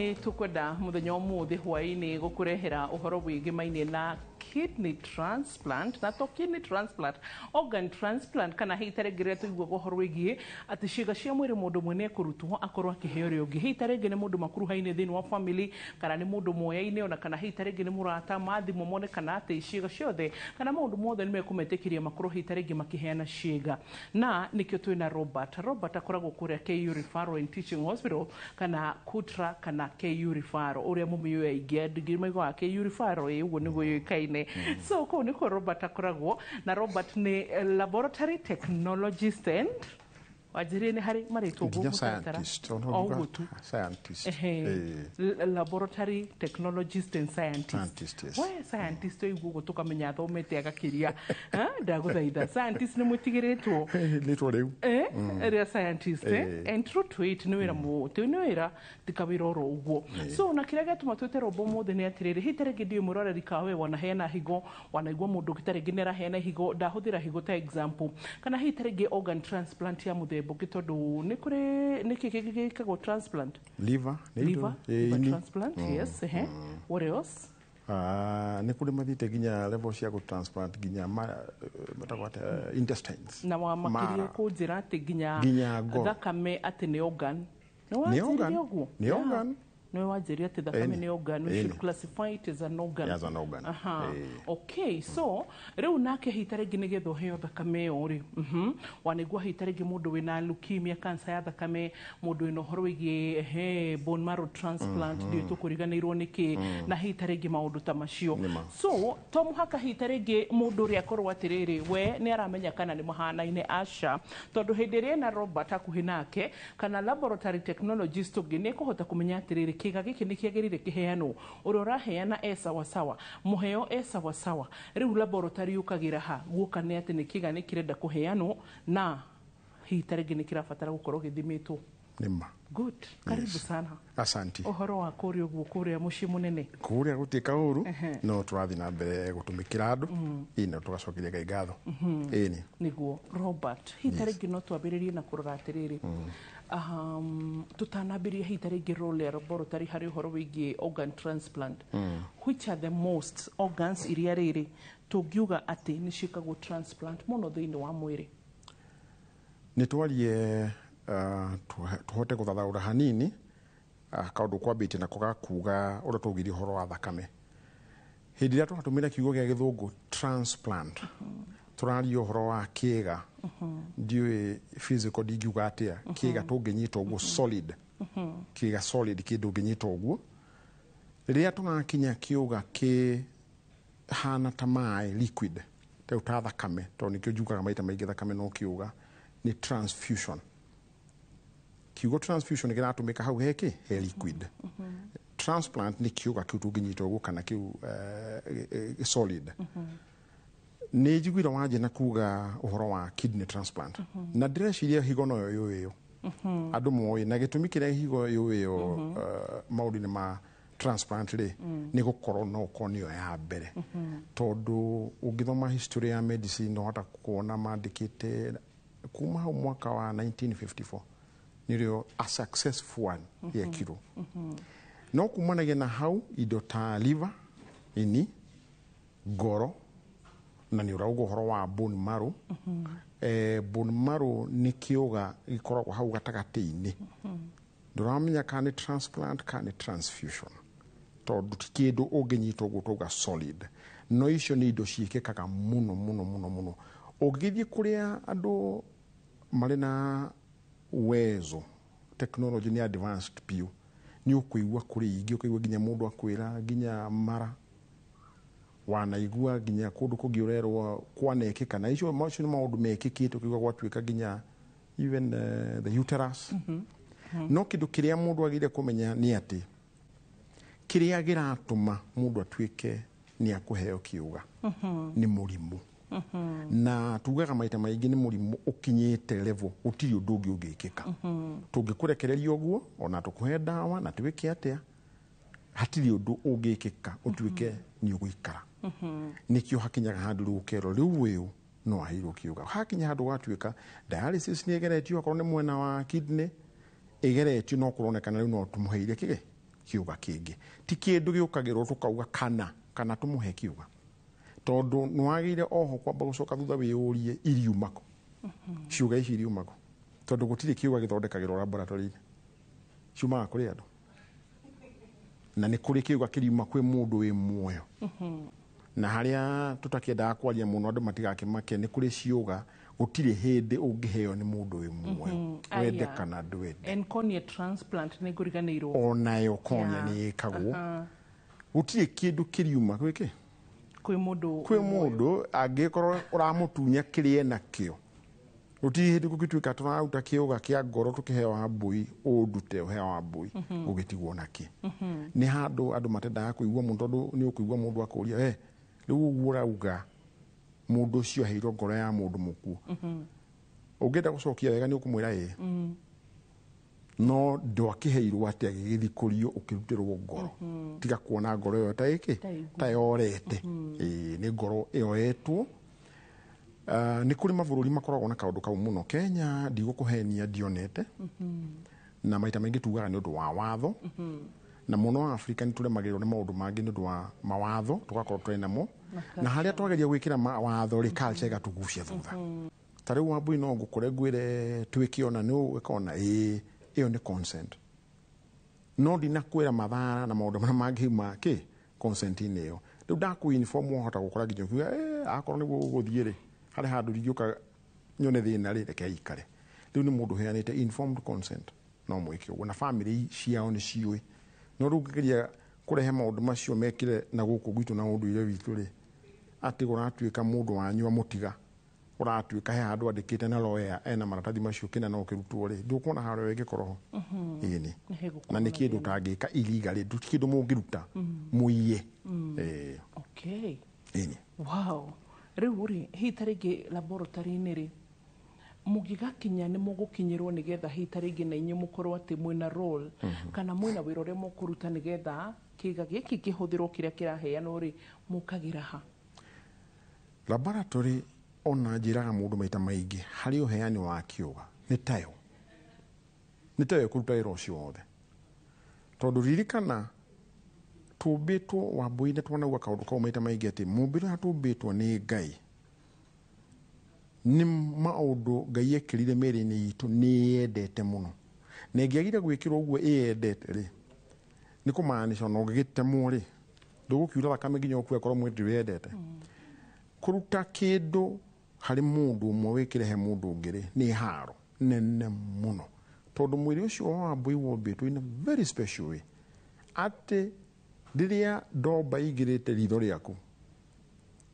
ni tukwenda muthenya umuthi hwaini gukurehera uhoro wigimainie na kidney transplant na to kidney transplant organ transplant kana hitarengire tuigwa gohoro wigie ati ciiga cia mwiri mundu mwene kurutwo akorwo akiheo ri ungi hitarenge ni mundu makuru haine thini wa family kana ni mundu moyaine ona kana hitarenge ni murata mathimo mone kana ati ciiga ciothe kana mundu mothe ni mekumetekiria makuru hitarenge makiheana ciiga na nikio twina Robert akoragwo kuria KU Referral and Teaching Hospital kana Kutra kana KU Referral uria mumiyo aingi ngirima KU Referral uguo niguo yoikaine. So ko niko Robert akoragwo na Robert ni laboratory technologist and wajiri ni hari marito gugu scientist laboratory technologist and scientist yes. We scientist we gugu tukamenya thomete agakiria ndaguthaitha scientist ni mutigiritwo litwo riu area scientist and true to it ni wira mutu ni wira tikawira oro uguo so na kiria gatuma twete robo mothe ni atiriri hitarenge ndio murora rikawe wana hena higo wanaigwa mundu gitarenge nera hena higo ndahuthira higo ta example kana hitarenge organ transplant ya muthe bogitondu ni kuri ni kigikago transplant liver transplant yes what else ni kuri mathite ginya level cia go transplant ginya matagwata intestines na wa makirio kujira ati ginya thakame ati ni organ ni organ no wajiria ati thakame ni organ we should classify it as an organ. As an organ. Okay, so riu nake hitarenge ni getho heo thakame ori wanigwa hitarenge mundu wina leukemia cancer ya thakame mundu wina horo wigie bone marrow transplant ndio tukuriganirwo niki na hitarenge maundu ta macio so to muhaka hitarenge mundu ri akorwo atiriri we ni aramenya kana ni muhanaine asha tondu hindirie na Robert akuhi nake kana laboratory technologist ugine kuhota kumenya atiriri kiga giki ni kiagirire kiheano uria uraheana sawa sawa muheo sawa sawa riu laboratory ukagira ha guka ni ati ni kiga ni kirenda kuheano na hitarenge ni kirafatara gukorwo githimitwo nima good karibu sana asanti uhoro wa kuria guo kuria muci munene kuria gutika uru no turathi na mbere gutumikira andu ina tugacokeria Ngai ngatho ini niguo Robert hitarenge no twambiririe na kurora atiriri tutanambiria hitarenge role ya laboratory hari uhoro wigie organ transplant which are the most organs iria riri tungiuga ati ni cikago transplant muno thiini wa mwiri ni twarie tuhote guthathaura hanini kaundu kwambite na kuga uria tugiri horo wa thakame hindi ria twatumira kiugo gia githungu transplant turaria horo wa kiga ndiwe physical digiuga atia kiga tunginyita uguo solid kiga solid kindu nginyita uguo ria tunakinya kiuga ki hana tamai liquid ta thakame to nikio njukaga maita maingi thakame no kiuga ni transfusion kiugo transfusion kiratumika hau heki he liquid transplant ni kiuga kiu tunginyita uguo kana kiu solid ni jiguira waje na kuga uhoro wa kidney transplant na direciria higo no yo andu moyi na gitumikira higo yo maudi ni ma transplant ri ni gukorwo no konio ya mbere tondu ungithoma history ya medicine no hata kuona mandikite kuma hau mwaka wa 1954 nirio a successful one ya kiro no kumanagia na hau indo ta liver ini goro na ni uraugo horo wa bone marrow bone marrow ni kiuga gikoragwo hau gatagati-ini nduramenya kana transplant kana transfusion tondu ti kindu unginyitwo gutuga solid no icio ni indo ciikikaga muno ugithie kuria andu mari na uwezo technology ni advanced piu ni ukuigwa kuri ingi ukuigwa ginya mundu akwira ginya mara wanaigua ginya kundu kugiurerwo kwanekika na icio ni maundu mekikite ukigwa gwatuika ginya even the uterus no kindu kiria mundu agire kumenya ni ati kiria giratuma mundu atuike ni akuheo kiuga ni murimu na tugaga maita maingi ni murimu ukinyite level utiri undu ungi ungikika tungikurekereria uguo ona tukuhe dawa na tuwike atia hatiri undu ungikika utuike ni uguikara nikio hakinyaga handu rukero riu wiu no ahiro kiuga hakinya handu watuika dialysis ni egeretio akorwo ni mwena wa kidney egeretio no kuronekana riu no tumuheire kige kiuga kingi ti kindu giukagirwo tukauga kana tumuhe kiuga tondu nwagire oho kwamba gucoka thutha wiurie iriumako ciuga ici iriumako tondu gutire kiuga githondekagirwo laboratory ciumaga kuri andu na ni kuri kiuga kiriuma kwi mundu wi muoyo na haria tutakiendaga kwaria muno andu matigakimake ni kuri ciuga gutire hindi ungiheo ni mundu wi muoyo wende kana ndwende enconia transplant ni nguriganirwo onayo konia ni ikagwo gutire kindu kiriuma gwiki kwi mundu angikorwo uramutunya kirie nakio gutire hindi gugituika turaruta kiuga kia ngoro tukiheo habui undute uheo habui gugitigwo naki ni handu andu matendaga kuigua mundu tondu ni ukuigua mundu akuria riu uguo urauga mundu ucio aheirwo ngoro ya mundu mukuo ungenda gucokia wega ni ukumwira no ndwakiheirwo atia gigithikurio ukirutirwo ngoro tiga kuona ngoro yo ta yorete ni ngoro yoetwo ni kuri mavururi makoragwo na kaundu kau muno Kenya ndigukuhenia ndionete na maita maingi tugaga ni undu wa watho na muno Afrika ni turemagirwo ni maundu mangi ni undu wa mawatho tugakorwo turi namo na haria twageria gwikira watho ri culture igatugucia thutha tariu wambui no ngukore ngwire twikiona ni ukona iyo ni consent no ndinakwira mathara na maundu maria mangiuma consent iyo riu ndaku uniform wahota gukora nginya kuga akorwo ni guguthie ri hari handu rigiuka nyone thina ri reke ikare riu ni mundu heanite informed consent no mwike uguo na family ciao ni ciui no rugiria kurehe maundu macio mekire na guku gwitu na undu ire witu ri ati guratuika mundu wanyua mutiga uratuika he handu andikite na lawyer ena maratathi macio kina no kirutwo ri ndukuona hario wegikoroho ini na ni kindu tangika illegal kindu mungiruta muiye okay ini wow riu ri hitaringi laboratory ni ri mugigakinya ni mugukinyirwo nigetha hitaringi na inyu mukorwo ati mwina role kana mwina wira uria mukuruta nigetha kiga giki kihuthirwo kiria kiraheanwo ri mukagira ha laboratory ona njiraga mundu maita maingi hari uheani wa kiuga ni tayo kuruta wira ucio wothe tondu ririkana tumbitwo wambuine twanauga kaundu kau maita maingi ati mumbire hatumbitwo ni Ngai ni maundu Ngai ekirire miri-ini itu ni yendete muno na ngiagire gwikirwo uguo yendete ri ni kumaanisha no gigitemwo ri ndugukiura thakame nginya ukue korwo mwindi wendete kuruta kindu hari mundu umwe wikirehe mundu ungiri ni haro nene muno tondu mwiri ucio wa mbui wombitwo in a very special way ati riria ndomba igirite ritho riaku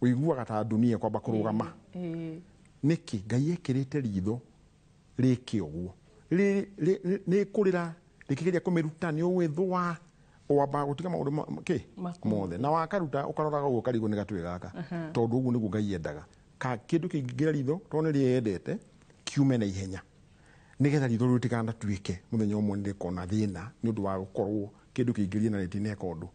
uiguaga ta dunia kwamba kurugama niki Ngai ekirite ritho riki uguo ni kurira rikigeria kumiruta ni uwithwa wamba gutiga maundu mothe na wakaruta ukaroraga uguo karigo ni gatwe gaka tondu uguo niguo Ngai endaga ka kindu kingira ritho tondu ni yendete kiume na ihenya nigetha ritho rutikana tuike muthenya umwe ndi kona thina ni undu wa gukorwo kindu kingiria na ritineka undu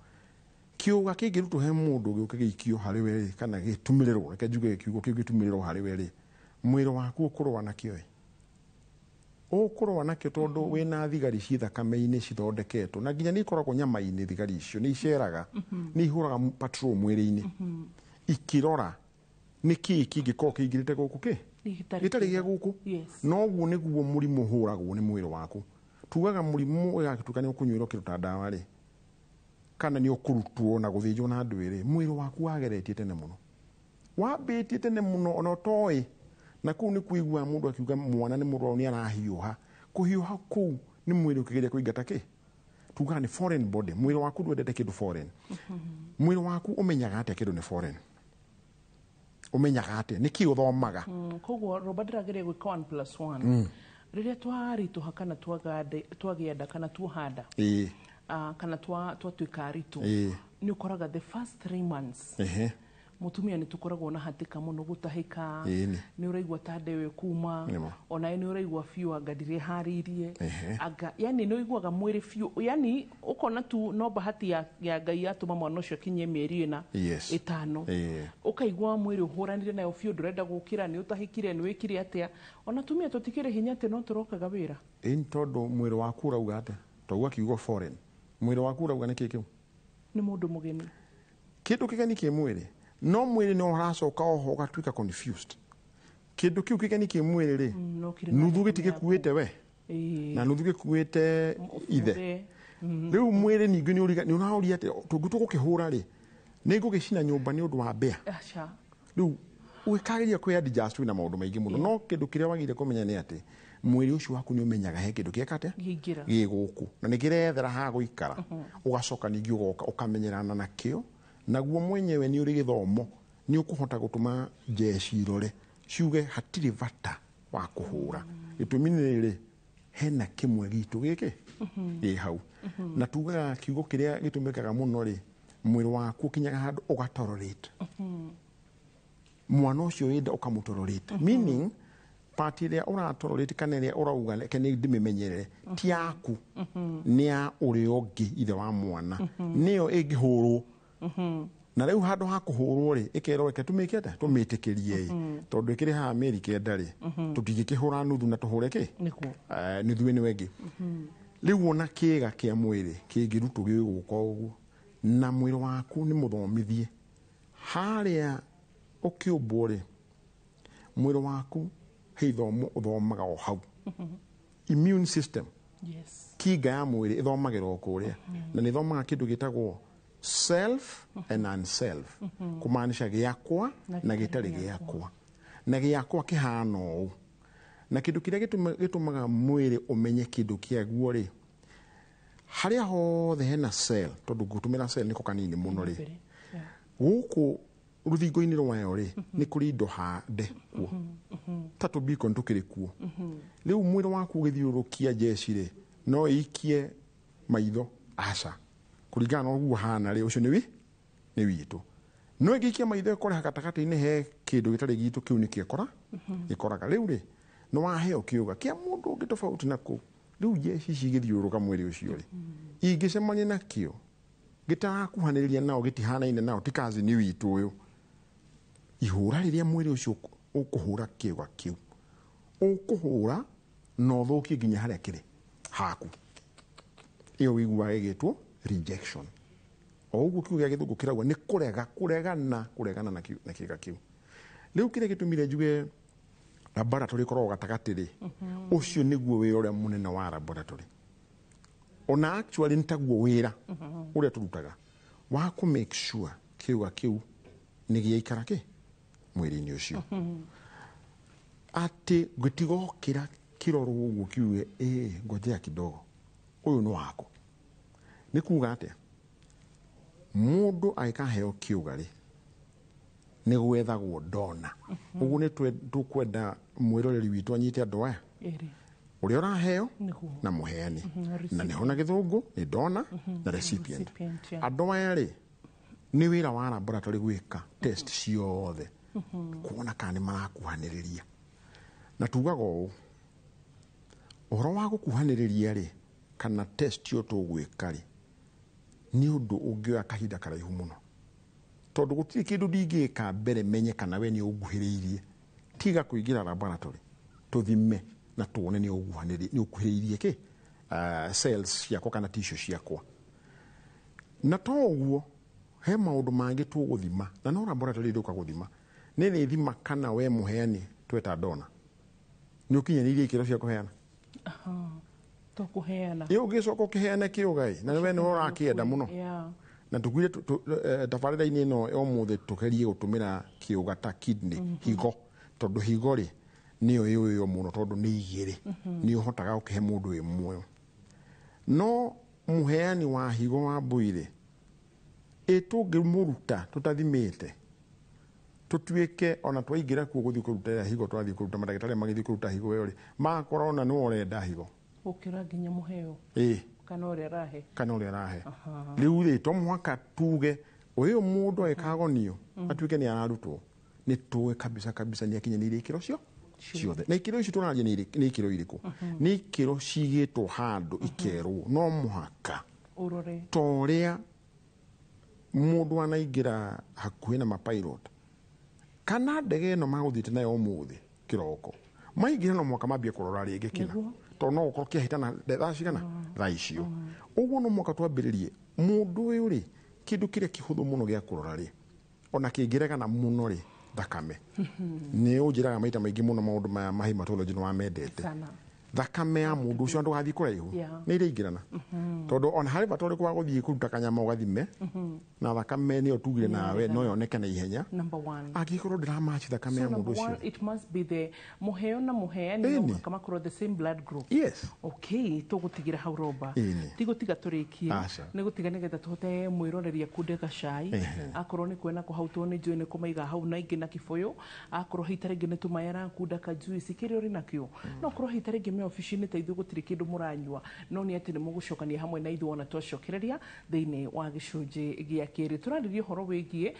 kiuga kingirutu he mundu giuke giikio hari we kana gitumirirwo reke njuge kiugo gitumirirwo hari we ri mwiri waku ukurwa nakio ukurwa nakio tondu wina thigari ci thakame-ini cithondeketwo na nginya ni ikoragwo nyama-ini thigari icio ni iceraga ni ihuraga patrol mwiri-ini ikirora niki kingikorwo kiingirite guku gitari gia guku no guo niguo murimu huragwo ni mwiri waku tugaga murimu igagituka ni ukunyuirwo kiruta dawa ri kana ni ukurutwo na guthinjwo na ndwiri mwiri waku wageretie tene muno wambitie tene muno ona toi na kuu ni kuigua mundu akiuga mwana ni murwaru ni arahiuha kuhiuha kuu ni mwiri ukigeria kuingata tugaga ni foreign body mwiri waku ndwendete kindu foreign mwiri waku umenyaga atia kindu ni foreign umenyaga atia niki uthomaga koguo Robert ndirageria gwika 1+1 riria twarituha kana twagienda kana tuhanda kana twatuika aritu ni ukoraga the first 3 months mutumia ni tukoragwo na hatika muno gutahika ni uraigwa tadewe kuma ona ni uraigwa fiu agadire haririe aga yani ni uiguaga mwiri fiu yani ukona tu no bahati ya Ngai atuma mwana ucio kinye mieri ina 5 ukaigwa mwiri uhuranire nayo fiu ndurenda gukira ni utahikire ni wikire atia ona tumia tutikire hinya ati no turokaga wira tondu mwiri waku urauga ate togwa kiugo foreign mwĩrĩ waku urauga nĩ kĩ kĩu nĩ mũndũ mũgeni kĩndũ kĩgeni kĩ mwĩrĩ no mwĩrĩ no ũracoka oho ũgatuĩka confused kĩndũ kĩu kĩgeni kĩ mwĩrĩ rĩ nuthu gĩtigĩkuĩte we na nuthu gĩkuĩte ithe rĩu mwĩrĩ ningĩ nĩ ũraũria atĩ tũngĩkĩhũra rĩ nĩ ngũgĩcina nyũmba nĩ ũndũ wa mbĩa rĩu ũgĩkagĩria kwĩ adjust na maũndũ maingĩ mũno no kĩndũ kĩrĩa wagĩrĩire kũmenya nĩ atĩ mwĩrĩ ũcio waku nĩ ũmenyaga he kĩndũ gĩekate gĩ gũkũ na nĩ kĩrethera ha gũikara ũgacoka ningĩ ũgoka ũkamenyerana nakĩo naguo mwenyewe nĩ ũrĩ gĩthomo nĩ ũkũhota gũtũma jeshi irore ciuge hatirĩ bata wa kũhũra gĩtũmi nĩ rĩrĩ hena kĩmwe gitũ gĩkĩ gĩ hau na tugaga kiugo kĩrĩa gĩtũmĩkaga mũno rĩ mwĩrĩ waku ũkinyaga handũ ũgatororate mwana ũcio wenda ũkamũtororate meaning part ĩrĩa ũratororate kana ĩrĩa ũrauga nĩ ndĩmĩmenyerere ti yaku nĩ ya ũrĩa ũngĩ ithe wa mwana nĩyo ĩngĩhũrwo na rĩu handũ ha kũhũrwo rĩ ĩkerwo reke tũmĩkĩte tũmĩtĩkĩrie tondũ ĩkĩrĩ haha mĩeri kenda rĩ tũtingĩkĩhũra nuthu na tũhũre kĩ nuthu ĩno ĩngĩ rĩu ona kĩga kĩa mwĩrĩ kĩngĩrutwo gĩgũka ũguo na mwĩrĩ waku nĩ mũthomithie harĩa ũkĩũmbwo rĩ mwĩrĩ waku he ithomo ũthomaga o hau immune system kinga ya mwĩrĩ ĩthomagĩra o kũrĩa na nĩ ĩthomaga kĩndũ gĩtagwo self and unself kumaanisha gĩakwa na gĩtarĩ gĩakwa na gĩakwa kĩhana ũũ na kĩndũ kĩrĩa gĩtũmaga mwĩrĩ ũmenye kĩndũ kĩaguo rĩ harĩa hothe hena cell tondũ ngũtũmĩra cell nĩko kanini mũno rĩ gũkũ rũthingo-inĩ rwayo rĩ nĩ kũrĩ indo hande kuo ta tũbicon tũkĩrĩ kuo rĩu mwĩrĩ waku ũgĩthiũrũkia jeshi rĩ no ĩikie maitho aca kũringana na ũguo hana rĩ ũcio nĩ witũ no ĩngĩikia maitho ĩkore gatagatĩ-inĩ he kĩndũ gĩtarĩ gitũ kĩu nĩ gĩkoraga rĩu rĩ nĩ waheo kĩũga kĩa mũndũ ũngĩ tofauti na kũu rĩu jeshi cigĩthiũrũka mwĩrĩ ũcio rĩ ingĩcemania nakĩo gĩtarakuhanĩrĩria nao gĩtihanaine nao ti kazi nĩ witũ ũyũ ihũra rĩrĩa mwĩrĩ ũcio ũkũhũra kĩũga kĩu ũkũhũra na ũthũkie nginya harĩa kĩrĩ haku ĩyo wĩiguaga ĩgĩtwo rejection o ũguo kiugo gĩa gĩthũngũ kĩrauga nĩ kũregana na kĩĩga kĩu rĩu kĩrĩa gĩtũmire njuge laboratory ĩkoragwo gatagatĩ rĩ ũcio nĩguo wĩra ũrĩa mũnene wa laboratory ona actually nĩ taguo wĩra ũrĩa tũrutaga wa kũ make sure kĩũga kĩu nĩ gĩaikara mwĩrĩ-inĩ ũcio atĩ gĩtigokĩra kĩrorwo ũguo kiuge ngojea kidogo ũyũ nĩ wakũ nĩ kuuga atĩa mũndũ agĩkaheo kĩũga rĩ nĩ gwethagwo ndona ũguo nĩ tũkwenda mwĩroreri witũ anyite andũ aya ũrĩa ũraheo na mũheani na nĩho na gĩthũngũ nĩ ndona na recipient andũ aya rĩ nĩ wĩra wa laboratory gwĩka test ciothe kuona kana nĩ marakuhanĩrĩria na tugaga ũũ ũhoro wa gũkuhanĩrĩria rĩ kana test yo tũgwĩka rĩ nĩ ũndũ ũngĩoya kahinda karaihu mũno tondũ gũtirĩ kĩndũ ndingĩka mbere menye kana we nĩ ũnguhĩrĩirie tiga kũingĩra laboratory tũthime na tuone nĩ ũkuhĩrĩirie kĩ cells ciakwa kana tissue ciakwa na to ũguo he maũndũ mangĩ tũgũthima na no laboratory ndũka gũthima nĩ thima kana we mũheani tweta ndona nĩ ũkinyanĩirie ikĩro cia kũheana ũgĩcoka ũkĩheane kĩũga na we nĩ ũrakĩenda mũno na tũkwire tabarĩra-inĩ ĩno ũmũthĩ tũgerie gũtũmĩra kĩũga ta kidney higo tondũ higo rĩ nĩyo ĩyo mũno tondũ nĩ igĩrĩ nĩ ũhotaga gũkĩhe mũndũ wĩ muoyo no mũheani wa higo wa Bwire tũngĩmũruta tũtathimĩte tũtuĩke ona twaingĩra kuo gũthiĩ kũruta higo twathiĩ kũruta mandagĩtarĩ magĩthiĩ kũruta higo ĩyo rĩ makora ona nĩ ũrenda higo gũkĩra nginya mũheo kana ũrĩa arahe rĩu rĩ to mũhaka tuge ũyũ mũndũ agĩkagonio atuĩke nĩ ararutwo nĩ tũĩ kabisa nĩ akinyanĩirie ikĩro ciothe na ikĩro ici tũraria nĩ ikĩro irĩkũ nĩ ikĩro cigĩtwo handũ ikerwo no mũhaka torĩa mũndũ anaingĩra hakuhĩ na mapilot kana ndege ĩno magũthiĩte nayo ũmũthĩ kĩroko maingire no mwaka mambie kurora ringi kina to no ukorwo kiahitana thaa cigana thaa icio uguo no mwaka twambiririe mundu uyu ri kindu kiria kihuthu muno gia kurora ri ona kingiregana muno ri thakame ni unjiraga maita maingi muno maundu ma hematology no wamendete thakame ya mundu ucio andu gathi kuraihu ni iraingirana tondu on hari batori kwa guthii kuruta kanyama ugathime na thakame ni otugire nawe no yoneke na ihenya number 1 agikorwo ndiramatch thakame ya mundu ucio it must be the muheo na muheani no kama kuro the same blood group yes okay tugutigira hau roba tigutiga turikie ni gutiga nigetha tuhote mwiroreria kunde gacai akorwo ni kwena kuhautwo ni njui ni kumaiga hau na ingi na kiboyo akorwo hitaringi ni tumayara kunda ka juice kiri uri nakio no korwo hitaringi me office-ini ta ithu gutiri kindu muranyua no ni ati ni mugucokania hamwe na ithu ona twacokereria thiini wa gicunji gia kiri turariria uhoro wigie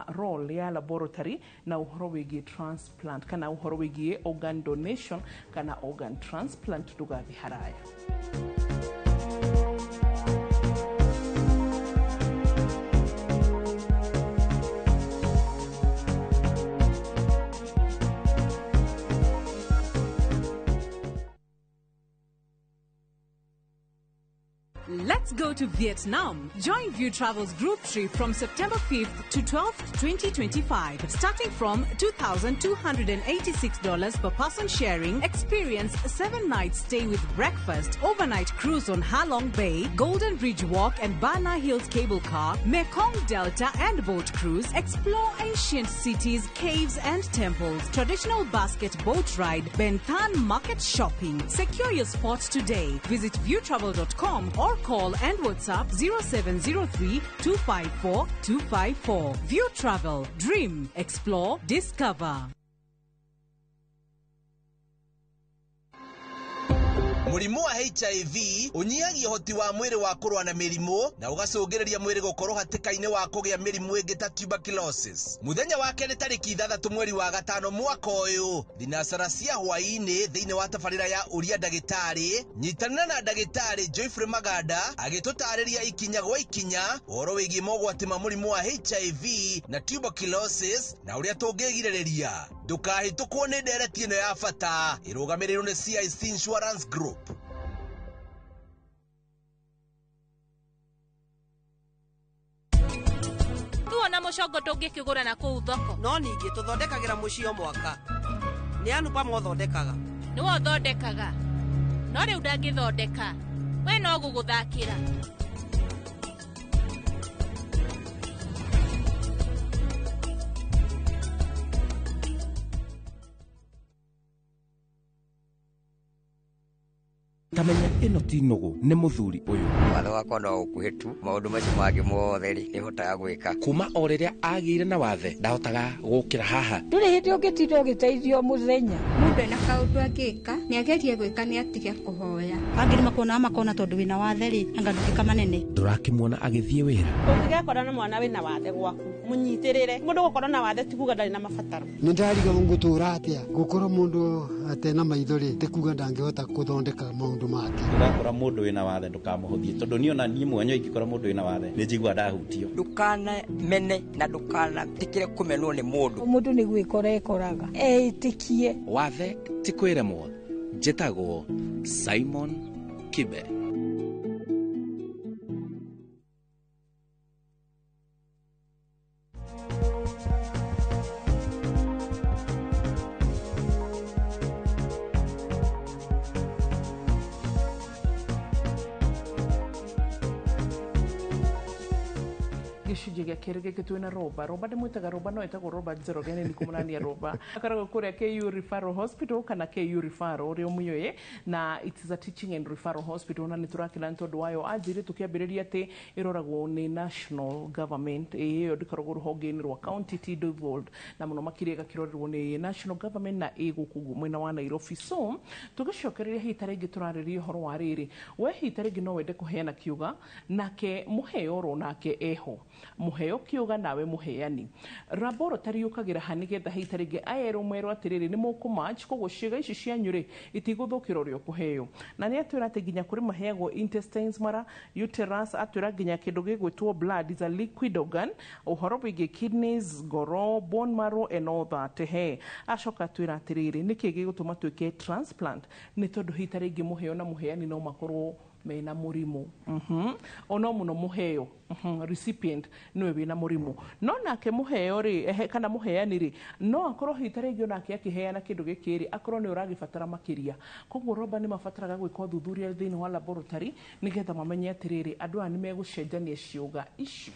role ya laboratory na uhoro wigie transplant kana uhoro wigie organ donation kana organ transplant tugathi haraya. Let's go to Vietnam. Join View Travel's group trip from September 5th to 12th, 2025. Starting from $2,286 per person sharing, experience a 7-night stay with breakfast, overnight cruise on Ha Long Bay, Golden Ridge Walk and Bana Hills cable car, Mekong Delta and boat cruise, explore ancient cities, caves and temples, traditional basket boat ride, Ben Thanh market shopping. Secure your spot today. Visit viewtravel.com or call and WhatsApp 0703 254 254. View Travel. Dream. Explore. Discover. Murimu wa HIV unyihagia hoti wa mwiri wa kurwa na mirimu na ugacungireria mwiri gukorwo hatikaine wa kugia mirimu ingi ta tuberculosis. Muthenya wa keri tariki 3 mweri wa gatano mwaka uyu thinacara cia hwaini thiini wa tabarira ya uria ndagitari nyitanira na ndagitari Joyfrey Maganda agitutariria ikinya gwa ikinya uhoro wigie mogwati ma murimu wa HIV na tuberculosis na uria tungigiriria. Ndukahitũkwo ni ndereti ino ya bata irugamirirwo ni CIC Insurance Group. Tuona mucongo tungikigura na kuu thoko no ningi tuthondekagira mucio mwaka ni anu pamwe thondekaga ni wo thondekaga no riu ndangithondeka we no guguthakira. Kamenya ino ti nugu ni muthuri uyu watho wakwa no ukuhitu maundu macio mangi mothe ri nihotaga gwika kuma o riria agire na wathe ndahotaga gukira haha nduri hindi ungitira ugiteithio muthenya mundu ena kaundu angika ni agerie gwika ni atige kuhoya angiri makona tondu wina wathe ri anga ndukika manene ndurakimwona agithie wira ungigekora na mwana wina wathe gwaku munyitirire mundu gukorwo na wathe tikuga ndari na mabataro nindariga ngutura atia gukorwo mundu atena maithori tikuga ndangihota kuthondeka maundu make ndakora mundu wina wathe ndukamuhuthie tondu niona nie mwenye ingikora mundu wina wathe ni njigua ndahutio ndukana mene na ndukana tikire kumenwo ni mundu ni gwikora ekoraga etikie wathe tikwiremwo njitagwo Simon Kibe. gicunjĩ gĩa kerĩ gĩkĩ twĩna roba ndĩmwĩtaga roba no ĩtagwo roba Njoroge ni kũmũrania roba akaragwo kũrĩa KU Referral Hospital kana KU Referral ũrĩa ũmũnyũĩ na it is a teaching and referral hospital na nĩtũrakĩra nĩ tondũ wayo anjĩrĩ tũkĩambĩrĩria atĩ ĩroragwo nĩ national government ĩyo ndĩkoragwo rũhonge-inĩ rwa county ti devolved na mũno makĩria gakĩrorerwo nĩ national government na ĩgũkũ mwena wa Nairobi so tũgĩcokereria hita rĩngĩ tũrarĩria ũhoro wa rĩrĩ we hita rĩngĩ no wende kũheana kiuga nake mũheo ro nake eho muheo kiuga nawe muheani laboratory yukagira hanigetha hitarige aero mwero atiriri ni mukumatch kogo ciega ici cianyu ri itiguthukirio rio kuheo na ni atwira ati nginya kuri maheagwo intestines mara uterus atwira nginya kindu gigwitwo blood is a liquid organ uhoro bigi kidneys goro bone marrow and all that he acoka atwira atiriri niki gigutuma twike transplant ni tondu hitarige muheo na muheani no makorwo mena murimu ono muno muheo recipient niwe wina murimu no nake muheo ri kana muheani ri no akorwo hitarege nake akiheana kindu gikiri akorwo ni uragibatara makiria koguo roba ni mabataraga gwika uthuthuria thiini wa laboratory nigetha mamenye atiriri andu ani megucenjania ciuga ici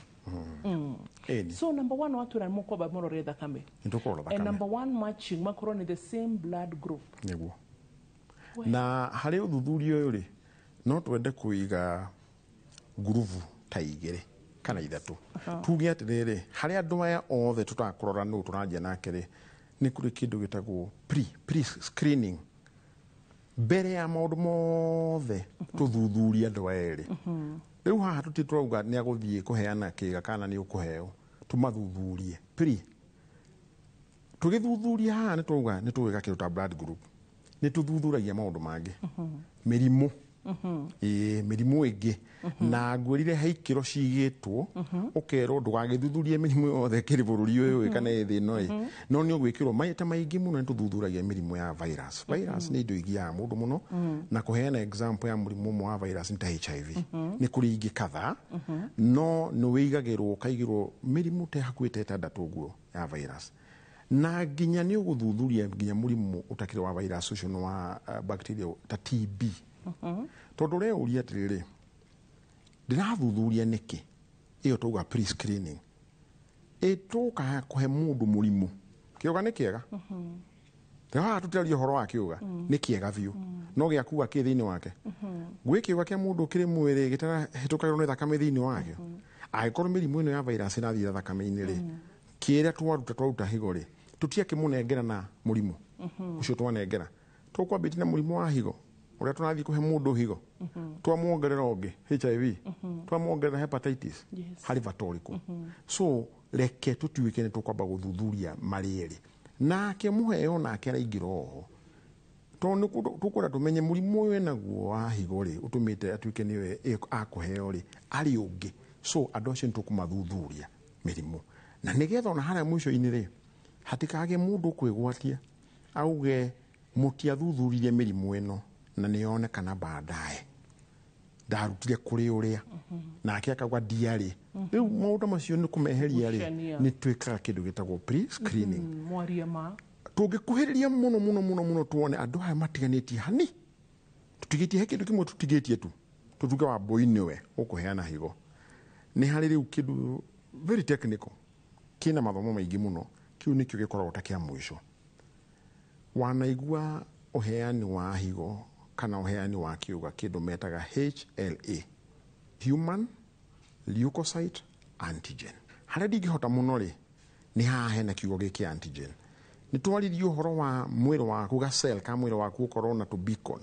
so number 1 watu na mko ba moro reda kame and number 1 matching makorwo ni the same blood group niguo na hari uthuthuria uyu ri no twende kuiga nguruvu ta igire kana ithatu tuge atiriri hari andu aya othe tutakurora no turanjia nake ri ni kuri kindu gitagwo pre screening mbere ya maundu mothe tuthuthuria andu aya ri riu haha tutiturauga ni aguthie kuheana kiga kana ni ukuheo tumathuthurie tugithuthuria haha ni tuuga ni tuiga kindu ta blood group ni tuthuthuragia maundu mangi mirimu mirimu ingi na ngwirire haikiro cigitwo ukero ndugagithuthurie mirimu yothe kiri bururi uyu kana ithi no no ni ugwikirwo maita maingi muno nituthuthuragia mirimu ya virus ni indo igia mundu muno na kuheana example ya murimu mwa wa virus nta HIV ni kuri ingi kadha no ni wigagirwo kaigirwo mirimu te hakwite tandatu guo ya virus na ginya ni uguthuthuria ginya murimu utakire wa virus ucio no wa bacteria ta TB tondu re uria atiriri ndirathuthuria niki iyo tuga pre screening ituka kuhe mundu murimu kiuga ni kiega teha tutari horo wa kiuga ni kiega biu no gia kuwa ki thiini wake gwi kiuga kia mundu kiri mwiri gitara hitukagirwo ni thakame thiini wake aikorwo mirimu ino ya virus na thira thakame-ini ri kiria twaruta higo ri tutia kimunengera na murimu ucio twanengera tukwambiti na murimu wa higo uria tunathi kuhe mundu higo twamuongerera ungi HIV twamuongerera hepatitis hari vatoriko so reke tutuike ni tukwamba guthuthuria marieri nake muheo nake araingiro ho to tukura tumenye murimu uyu naguo wa higo ri utumite atuike niwe akuheo ri ari ungi so andu acio nitukumathuthuria mirimu na nigetha ona haria mwisho-ini ri hatikage mundu kwigwatia auge mutiathuthurie mirimu ino na nione kana baadaye darutire kuri uria nake akagwa diari riu maundu macio ni kumeheria ri ni twikaga kindu gitagwo pre screening mwaria ma tungikuhiriria muno tuone andu aya matiganitie hani tutigitie kindu kimwe tutigitie tu tutuge wa boini we ukuheana higo ni hari riu kindu very technical kina mathomo maingi muno kiu nikio gikoragwo ta kia mwisho wanaigua uheani wa higo kana uheani wa kiuga kindu metaga HLA human leukocyte antigen haria ndingihota muno ri ni haha hena kiugo giki antigen ni twaririe uhoro wa mwiri waku ga cell ka mwiri waku ukorwo na tu beacon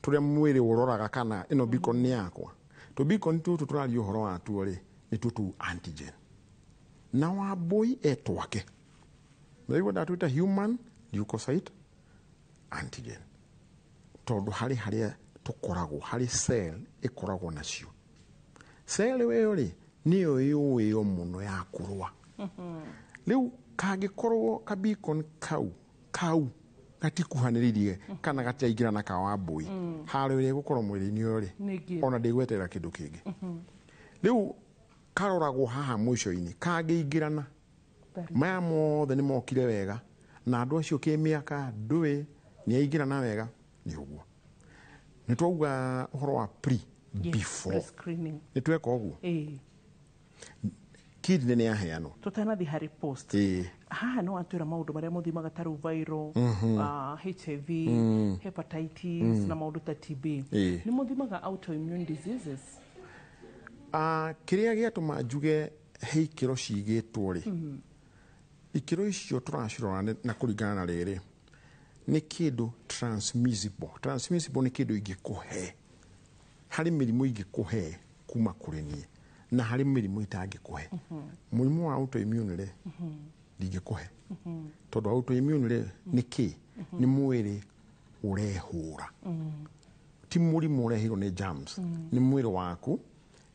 turia mwiri uroraga kana ino beacon ni yakwa tu beacon tutu turarie uhoro wa tuo ri ni tutu antigen na wa boy etwake naigo ndatuita human leukocyte antigen tondu hari haria tukoragwo hari cell ikoragwo nacio cell weyo ri niyo yuyo muno ya kurwa riu kagikorwo ka beacon kau gatikuhaniririe kana gatiaingirana ka wa boy hari ri gukorwo mwiri-ini uyu ri ona ndigwetera kindu kingi riu karoragwo haha mwisho-ini kagiingirana maya mothe ni mokire wega na andu acio kimiaka ndui ni aingirana wega ni uguo ni twauga uhoro wa before screening ni tweka uguo kidney ni yaheanwo tutanathi hari post haha no atwira maundu maria muthimaga taru viral HIV hepatitis na maundu ta TB ni muthimaga autoimmune diseases kiria giatuma njuge heikiro cigitwo ri ikiro icio turacirora na kuringana na riri ni kindu transmissible ni kindu ingikuhe hari mirimu ingikuhe kuma kuri nie na harĩ mĩrimũ itangĩkũhe mũrimũ wa autoimmune rĩ ndingĩkũhe tondũ autoimmune rĩ nĩ kĩ nĩ mwĩrĩ ũrehũra ti mũrimũ ũrehirwo nĩ germs nĩ mwĩrĩ waku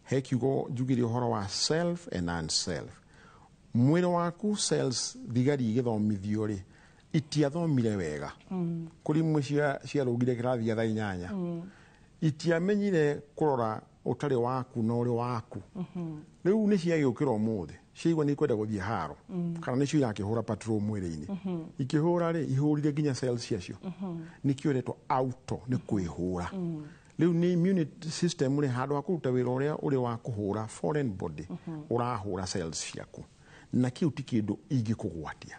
he kiugo njugire ũhoro wa self and unself mwĩrĩ waku cells thigari igĩthomithio rĩ itiathomire wega kũrĩ imwe ciarũgire kĩrathi gĩa thaa 8 itiamenyire kũrora ũtarĩ waku na ũrĩ waku rĩu nĩ ciagĩũkĩra ũmũthĩ ciaigua nĩ ikwenda gũthiĩ haro kana nĩcio irakĩhũra patrol mwĩrĩ-inĩ ikĩhũra rĩ ihũrire nginya cells ciacio nĩkĩo ĩretwo auto nĩ kwĩhũra rĩu nĩ immune system rĩ handũ ha kũruta wĩra ũrĩa ũrĩ wa kũhũra foreign body ũrahũra cells ciaku na kĩu ti kĩndũ ingĩkũgwatia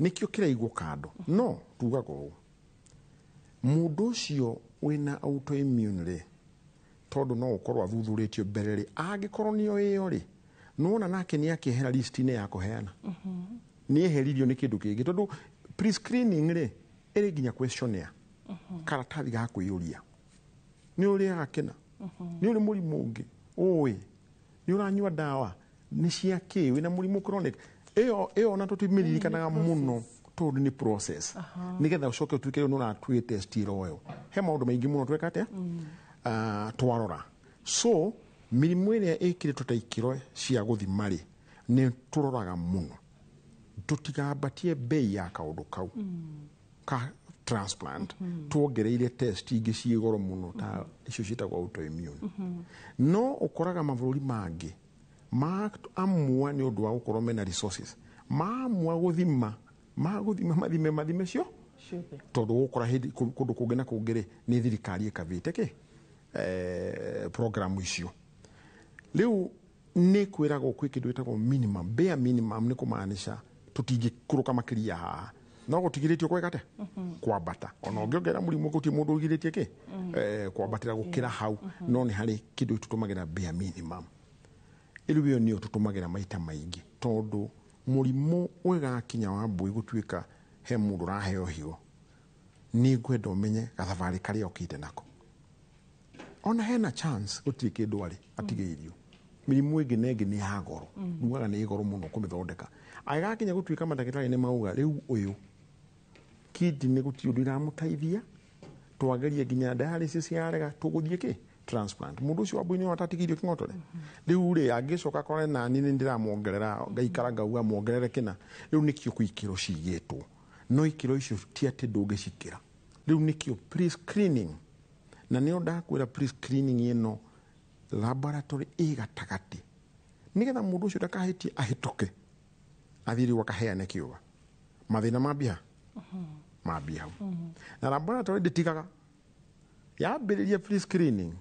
nĩkĩo kĩraigwo kando no tugaga ũũ mũndũ ũcio wĩna autoimmune rĩ tondũ no ũkorwo athuthurĩtio mbere rĩ angĩkorwo nĩo ĩyo rĩ nona nake nĩ akĩehera list-inĩ ya kũheana nĩ eheririo nĩ kĩndũ kĩngĩ tondũ pre-screening rĩ ĩrĩ nginya questionnaire karatathi ga kwĩyũria nĩ ũrĩ agakena nĩ ũrĩ mũrimũ ũngĩ ũĩ nĩ ũranyua ndawa nĩ cia kĩ wĩna mũrimũ chronic ĩyo na tũtimĩririkanaga mũno tondũ nĩ process nĩgetha ũcoke ũtuĩke rĩu nĩ ũratwĩ test ĩyo he maũndũ maingĩ mũno tweka atĩa twarora so mĩrimũ ĩrĩa ĩkĩrĩtwo ta ikĩro cia gũthima rĩ nĩ tũroraga mũno tũtigambatie bei ya kaũndũ kau ka transplant tuongereire test ingĩ ciĩ goro mũno ta icio ciĩtagwo autoimmune no ũkoraga mabũrũri mangĩ amua nĩ ũndũ wa gũkorwo mena resources maamua gũthima mathime cio tondũ gũkora kũndũ kũngĩ na kũngĩ rĩ nĩ thirikari ĩkavĩte kĩ programu icio rĩu nĩ kwĩragwo kwĩ kĩndũ gĩtagwo minimum bare minimum nĩ kũmaanisha tũtingĩkũrũka makĩria haha no gũtigĩrĩtio kwega te kwambata ona ũngĩongerera mũrimũ gũtirĩ mũndũ ũgirĩtie kĩ kwambatĩra gũkĩra hau no nĩ harĩ kĩndũ tũtũmagĩra bare minimum rĩu ĩyo nĩyo tũtũmagĩra maita maingĩ tondũ mũrimũ ũgakinya wa mbũi gũtuĩka he mũndũ ũraheo higo nĩ ngwenda ũmenye gathabarĩ karĩa okĩte nako ona hena chance gũtirĩ kĩndũ arĩ atigĩirio mĩrimũ ĩngĩ na ĩngĩ nĩ ya goro nugaga nĩ goro mũno kũmĩthondeka agakinya gũtuĩka mandagĩtarĩ nĩ mauga rĩu ũyũ kidney gũtirĩ ũndũ iramũteithia twagerie nginya dialysis yarega tũgũthiĩ kĩ transplant mũndũ ũcio wa mbũi nĩ atatigĩirio kĩng'otore rĩu rĩ angĩcoka kore na niĩ nĩ ndĩramuongerera ngaikara ngauga muongerere kĩna rĩu nĩkĩo kwĩ ikĩro cigĩtwo no ikĩro icio ti atĩ ndũngĩcikĩra rĩu nĩkĩo pre-screening na nĩyo ndakwĩra pre-screening ĩno laboratory ĩ gatagatĩ nĩgetha mũndũ ũcio ndakahĩtie ahĩtũke athiĩ rĩu akaheane kĩũga mathĩna mambia mambia hau na laboratory ndĩtigaga yambĩrĩria pre-screening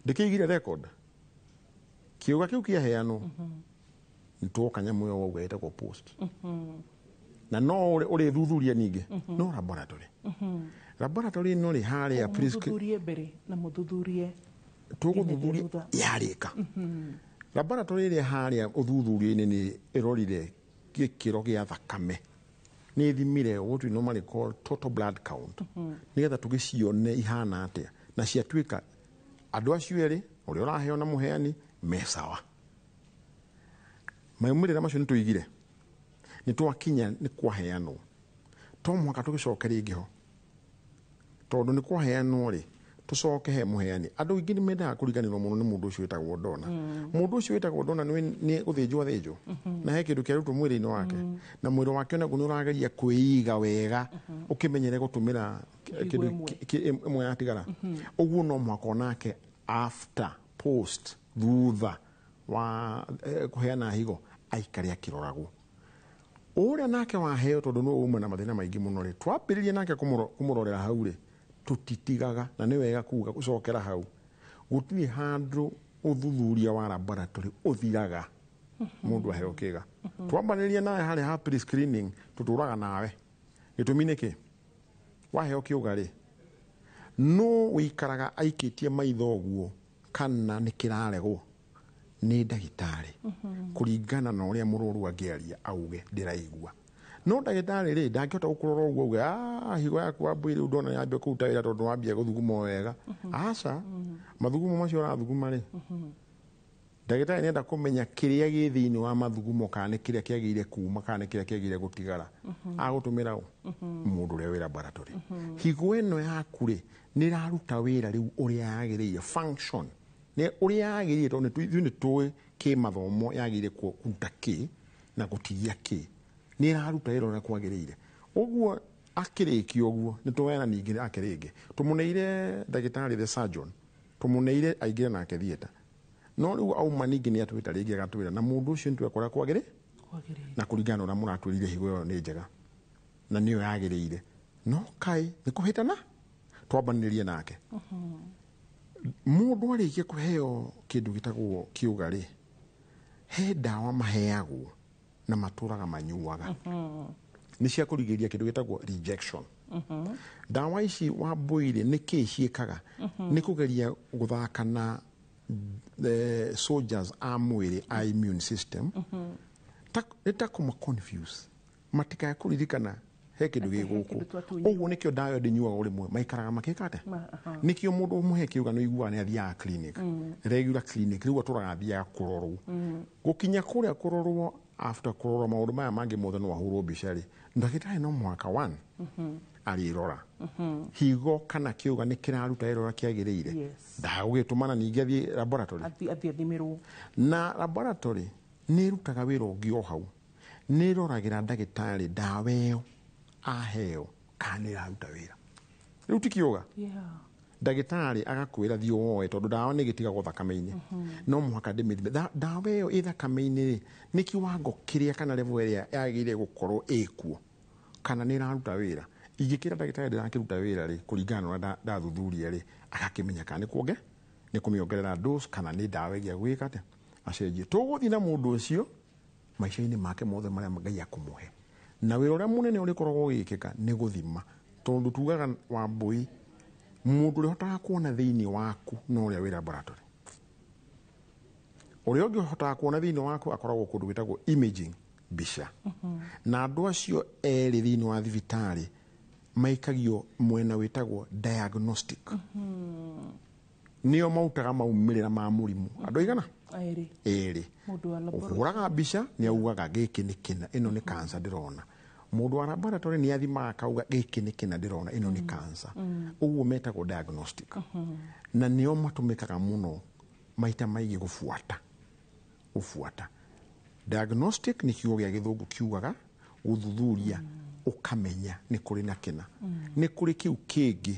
ndĩkĩigire record kĩũga kĩu kĩaheanwo nĩ tuoka nyamũ ĩyo wauga ĩtagwo post na no ũrĩ thuthuria ningĩ no laboratory ĩno rĩ harĩa mũthuthurie mbere na mũthuthurie tũgũthuthuria yarĩka laboratory ĩrĩa harĩa ũthuthuria-inĩ nĩ ĩrorire gĩkĩro gĩa thakame nĩ thimire what we normally call total blood count nĩgetha tũgĩcione ihana atĩa na ciatuĩka andũ acio erĩ ũrĩa ũraheo na mũheani me sawa maumĩrĩra macio nĩ tũigire nĩ twakinya nĩ kwaheanwo to mũhaka tũgĩcoke rĩngĩ ho tondũ nĩ kwaheanwo rĩ tũcoke he mũheani andũ aingĩ nĩ mendaga kũriganĩrwo mũno nĩ mũndũ ũcio wĩtagwo ndona mũndũ ũcio wĩtagwo ndona nĩ gũthĩnjwo na he kĩndũ kĩarutwo mwĩrĩ-inĩ wake na mwĩrĩ wake naguo nĩ ũrageria kwĩiga wega ũkĩmenyere gũtũmĩra kĩndũ ĩmwe yatigara ũguo no mũhaka onake after post thutha wa kũheana higo aikare akĩroragwo ũrĩa nake waheo tondũ nĩ uma na mathĩna maingĩ mũno rĩ twambĩrĩrie nake kũmũrorera hau rĩ tutitigaga na nĩ wega kuga gũcokera hau gũtirĩ handũ ũthuthuria wa laboratory ũthiraga mũndũ aheo kĩga twambanĩrĩrie nawe harĩa ha pre-screening tũtũraga nawe gĩtũmi nĩkĩ waheo kĩũga rĩ no wĩikaraga aikĩtie maitho ũguo kana nĩ kĩraregwo nĩ ndagĩtarĩ kũringana na ũrĩa mũrwaru angĩaria auge ndĩraigua no ndagĩtarĩ rĩ ndangĩhota gũkũrora ũguo auge higo yaku wambũi rĩu ndona yambia kũruta wĩra tondũ wambia gũthuguma wega aca mathugumo macio ũrathuguma rĩ ndagĩtarĩ nĩenda kũmenya kĩrĩa gĩ thĩinĩ wa mathugumo kana nĩ kĩrĩa kĩagĩrĩire kuma kana nĩ kĩrĩa kĩagĩrĩire gũtigara agũtũmĩra mũndũ ũrĩa wĩ laboratory. Higo ĩno yaku rĩ nĩ ĩraruta wĩra rĩu ũrĩa yagĩrĩire function ũrĩa yagĩrĩire, tondũ ithuĩ nĩ tũĩ kĩ mathomo yagĩrĩire kũruta kĩ na gũtigia kĩ, nĩ ĩraruta wĩra ũrĩa kwagĩrĩire. Ũguo akĩrĩkia ũguo nĩ tũheana ningĩ ake rĩngĩ tũmũneire ndagĩtarĩ the surgeon, tũmũneire aingĩre nake theatre, no rĩu auma ningĩ nĩ atwĩta rĩngĩ agatwĩra na mũndũ ũcio nĩ twekora kwagĩrĩire na kũringana na ũrĩa mũratwĩrire higo ĩyo nĩ njega na nĩyo yagĩrĩire, no kaĩ nĩ kũhĩtana twambanĩrĩrie nake. Mũndũ arĩkia kũheo kĩndũ gĩtagwo kĩũga rĩ, he ndawa maheagwo na matũraga manyuaga nĩ cia kũrigĩrĩria kĩndũ gĩtagwo rejection. Ndawa ici Wambũi nĩ kĩ ciĩkaga? Nĩ kũgeria gũthaka na soldiers a mwĩrĩ a immune system, nĩ ta kũma confuse matikae kũririkana he kĩndũ gĩ gũkũ. Ũguo nĩkĩo ndawa ĩyo ndĩnyuaga rĩmwe maikaraga makĩka atĩa, nĩkĩo mũndũ ũmũhe kĩũga nĩ ũiguaga nĩ athiaga clinic, regular clinic, rĩu atũraga athiaga kũrorwo. Gũkinya kũrĩa kũrorwo, after kũrorwo maũndũ maya mangĩ mothe no ahũrwo mbica rĩ, ndagĩtarĩ no mwaka 1 arĩrora higo kana kĩũga nĩ kĩraruta wĩra ũrĩa kĩagĩrĩire, ndagũgĩtũmana ningĩ athiĩ laboratory na laboratory nĩ ĩrutaga wĩra ũngĩ o hau, nĩ ĩroragĩra ndagĩtarĩ ndawa ĩyo aheo kana nĩ ĩraruta wĩra. Rĩu ti kĩũga ndagĩtarĩ agakwĩra thiĩ woe, tondũ ndawa nĩ ĩgĩtigagwo thakame-inĩ, no mũhaka ndĩmĩthime ndawa ĩyo ĩ thakame-inĩ rĩ nĩ kiwango kĩrĩa kana level ĩrĩa yagĩrĩire gũkorwo ĩkuo kana nĩ ĩraruta wĩra. Ingĩkĩra ndagĩtarĩ ndĩrakĩruta wĩra rĩ, kũringana na ndathuthuria rĩ, agakĩmenya kana nĩ kũmĩongerera dose kana nĩ ndawa ĩgĩa gwĩka atĩa acenjie. Tũgũthiĩ na mũndũ ũcio maica-inĩ make mothe marĩa Ngai akũmũhe, na wĩra ũrĩa mũnene ũrĩkoragwo ũgĩkĩka nĩ gũthima, tondũ tugaga Wambũi mũndũ ũrĩa ũhotaga kuona thĩinĩ waku no ũrĩa wĩ laboratory. Ũrĩa ũngĩ ũhotaga kuona thĩinĩ waku akoragwo kũndũ gwĩtagwo imaging, mbica, na andũ acio erĩ thĩinĩ wa thibitarĩ maikagio mwena wĩtagwo diagnostic, nĩo mautaga maumĩrĩra ma mũrimũ. Andũ aigana? Erĩ. Ũhũraga mbica nĩ augaga gĩkĩ nĩ kĩna, ĩno nĩ cancer ndĩrona. Mũndũ wa laboratory nĩ athimaga akauga gĩkĩ nĩ kĩna ndĩrona, ĩno nĩ cancer. Ũguo metagwo diagnostic, na nĩo matũmĩkaga mũno maita maingĩ gũbuata. Diagnostic nĩ kiugo gĩa Gĩthũngũ kiugaga gũthuthuria ũkamenya nĩ kũrĩ na kĩna. Nĩ kũrĩ kĩu kĩngĩ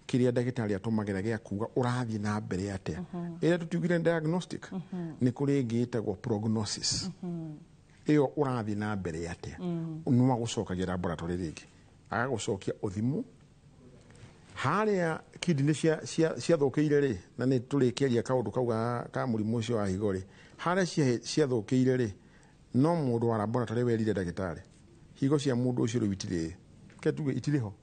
kĩrĩa ndagĩtarĩ atũmagĩra gĩa kuga ũrathiĩ na mbere atĩa, ĩrĩa tũtiugire diagnostic, nĩ kũrĩ ĩngĩ ĩtagwo prognosis, ĩyo ũrathiĩ na mbere atĩa, nĩ agũcokagia laboratory rĩngĩ agagũcokia ũthimũ harĩa kidney ciathũkĩire rĩ, na nĩ tũrĩkĩaria kaũndũ kau ka mũrimũ ũcio wa higo rĩ, harĩa ciathũkĩire rĩ, no mũndũ wa laboratory werire ndagĩtarĩ higo cia mũndũ ũcio rĩu itirĩ ho.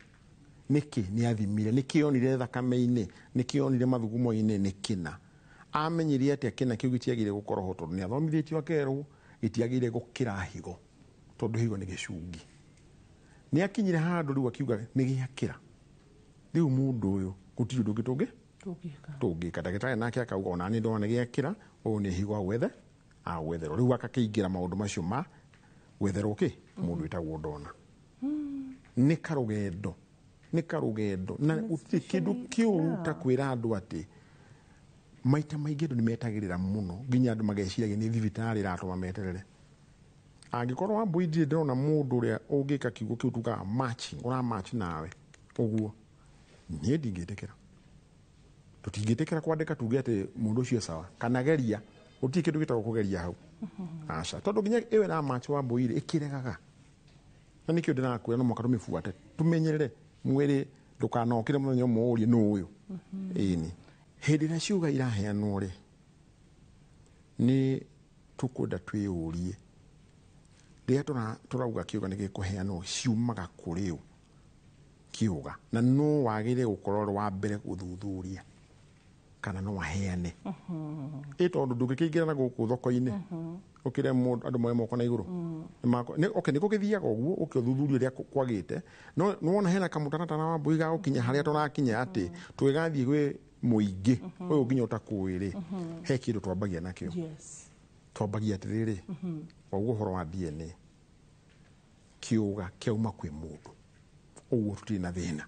Nĩkĩ? Nĩ athimire, nĩ kĩonire thakame-inĩ, nĩ kĩonire mathugumo-inĩ, nĩ kĩna. Amenyire atĩa kĩna kĩu gĩtiagĩrĩire gũkorwo ho, tondũ nĩ athomithĩtio akerwo gĩtiagĩrĩire gũkĩra higo, tondũ higo nĩ gĩcungi. Nĩ akinyire handũ rĩu akiuga nĩ gĩakĩra, rĩu mũndũ ũyũ gũtirĩ ũndũ ũngĩ tũngĩka. Ndagĩtarĩ nake akauga ona nĩ ndona gĩakĩra, ũũ nĩ higo agwetherwo. Rĩu akakĩingĩra maũndũ macio ma gwetherwo mũndũ wĩtagwo ndona. Nĩ karũgendo na gũtirĩ kĩndũ kĩũru ta kwĩra andũ atĩ maita maingĩ andũ nĩ metagĩrĩra mũno, nginya andũ mageciragia nĩ thibitarĩ ĩratũma meterere. Angĩkorwo Wambũi ndirĩ ndĩrona mũndũ ũrĩa ũngĩka kiugo kĩu tugaga ũramatch nawe ũguo, niĩ ndingĩtĩkĩra. Tũtingĩtĩkĩra kwandĩka tuge atĩ mũndũ ũcio sawa kana geria, gũtirĩ kĩndũ gĩtagwo kũgeria hau, aca, tondũ nginya ĩwe na match Wambũi ĩkĩregaga. Na nĩkĩo ndĩrakwĩra no mũhaka tũmĩbuate, tũmenyerere mwĩrĩ ndũkanokĩre mũthenya ũmwe ũrie nũ ũyũ. Ĩni hĩndĩ ĩrĩa ciuga iraheanwo rĩ, nĩ tũkwenda twĩyũrie rĩrĩa tũrauga kĩuga nĩ gĩkũheanwo ciumaga kũrĩ ũ kĩuga, na no wagĩrĩire gũkorwo wa mbere gũthuthuria kana no waheane. Tondũ ndũngĩkĩingĩra na gũkũ thoko-inĩ ũkĩre andũ moe moko na igũrũ, nĩ gũgĩthiaga ũguo ũkĩthuthuria ũrĩa kwagĩte, no wona hena kamũtaratara wa Wambũi ga gũkinya harĩa tũrakinya atĩ twĩgathiĩ gwĩ muingi uyu nginya utakuiri he kindu twambagia nakio twambagia atiriri waguo horo wa DNA kiuga kiauma kwi mundu uguo tutiri na thina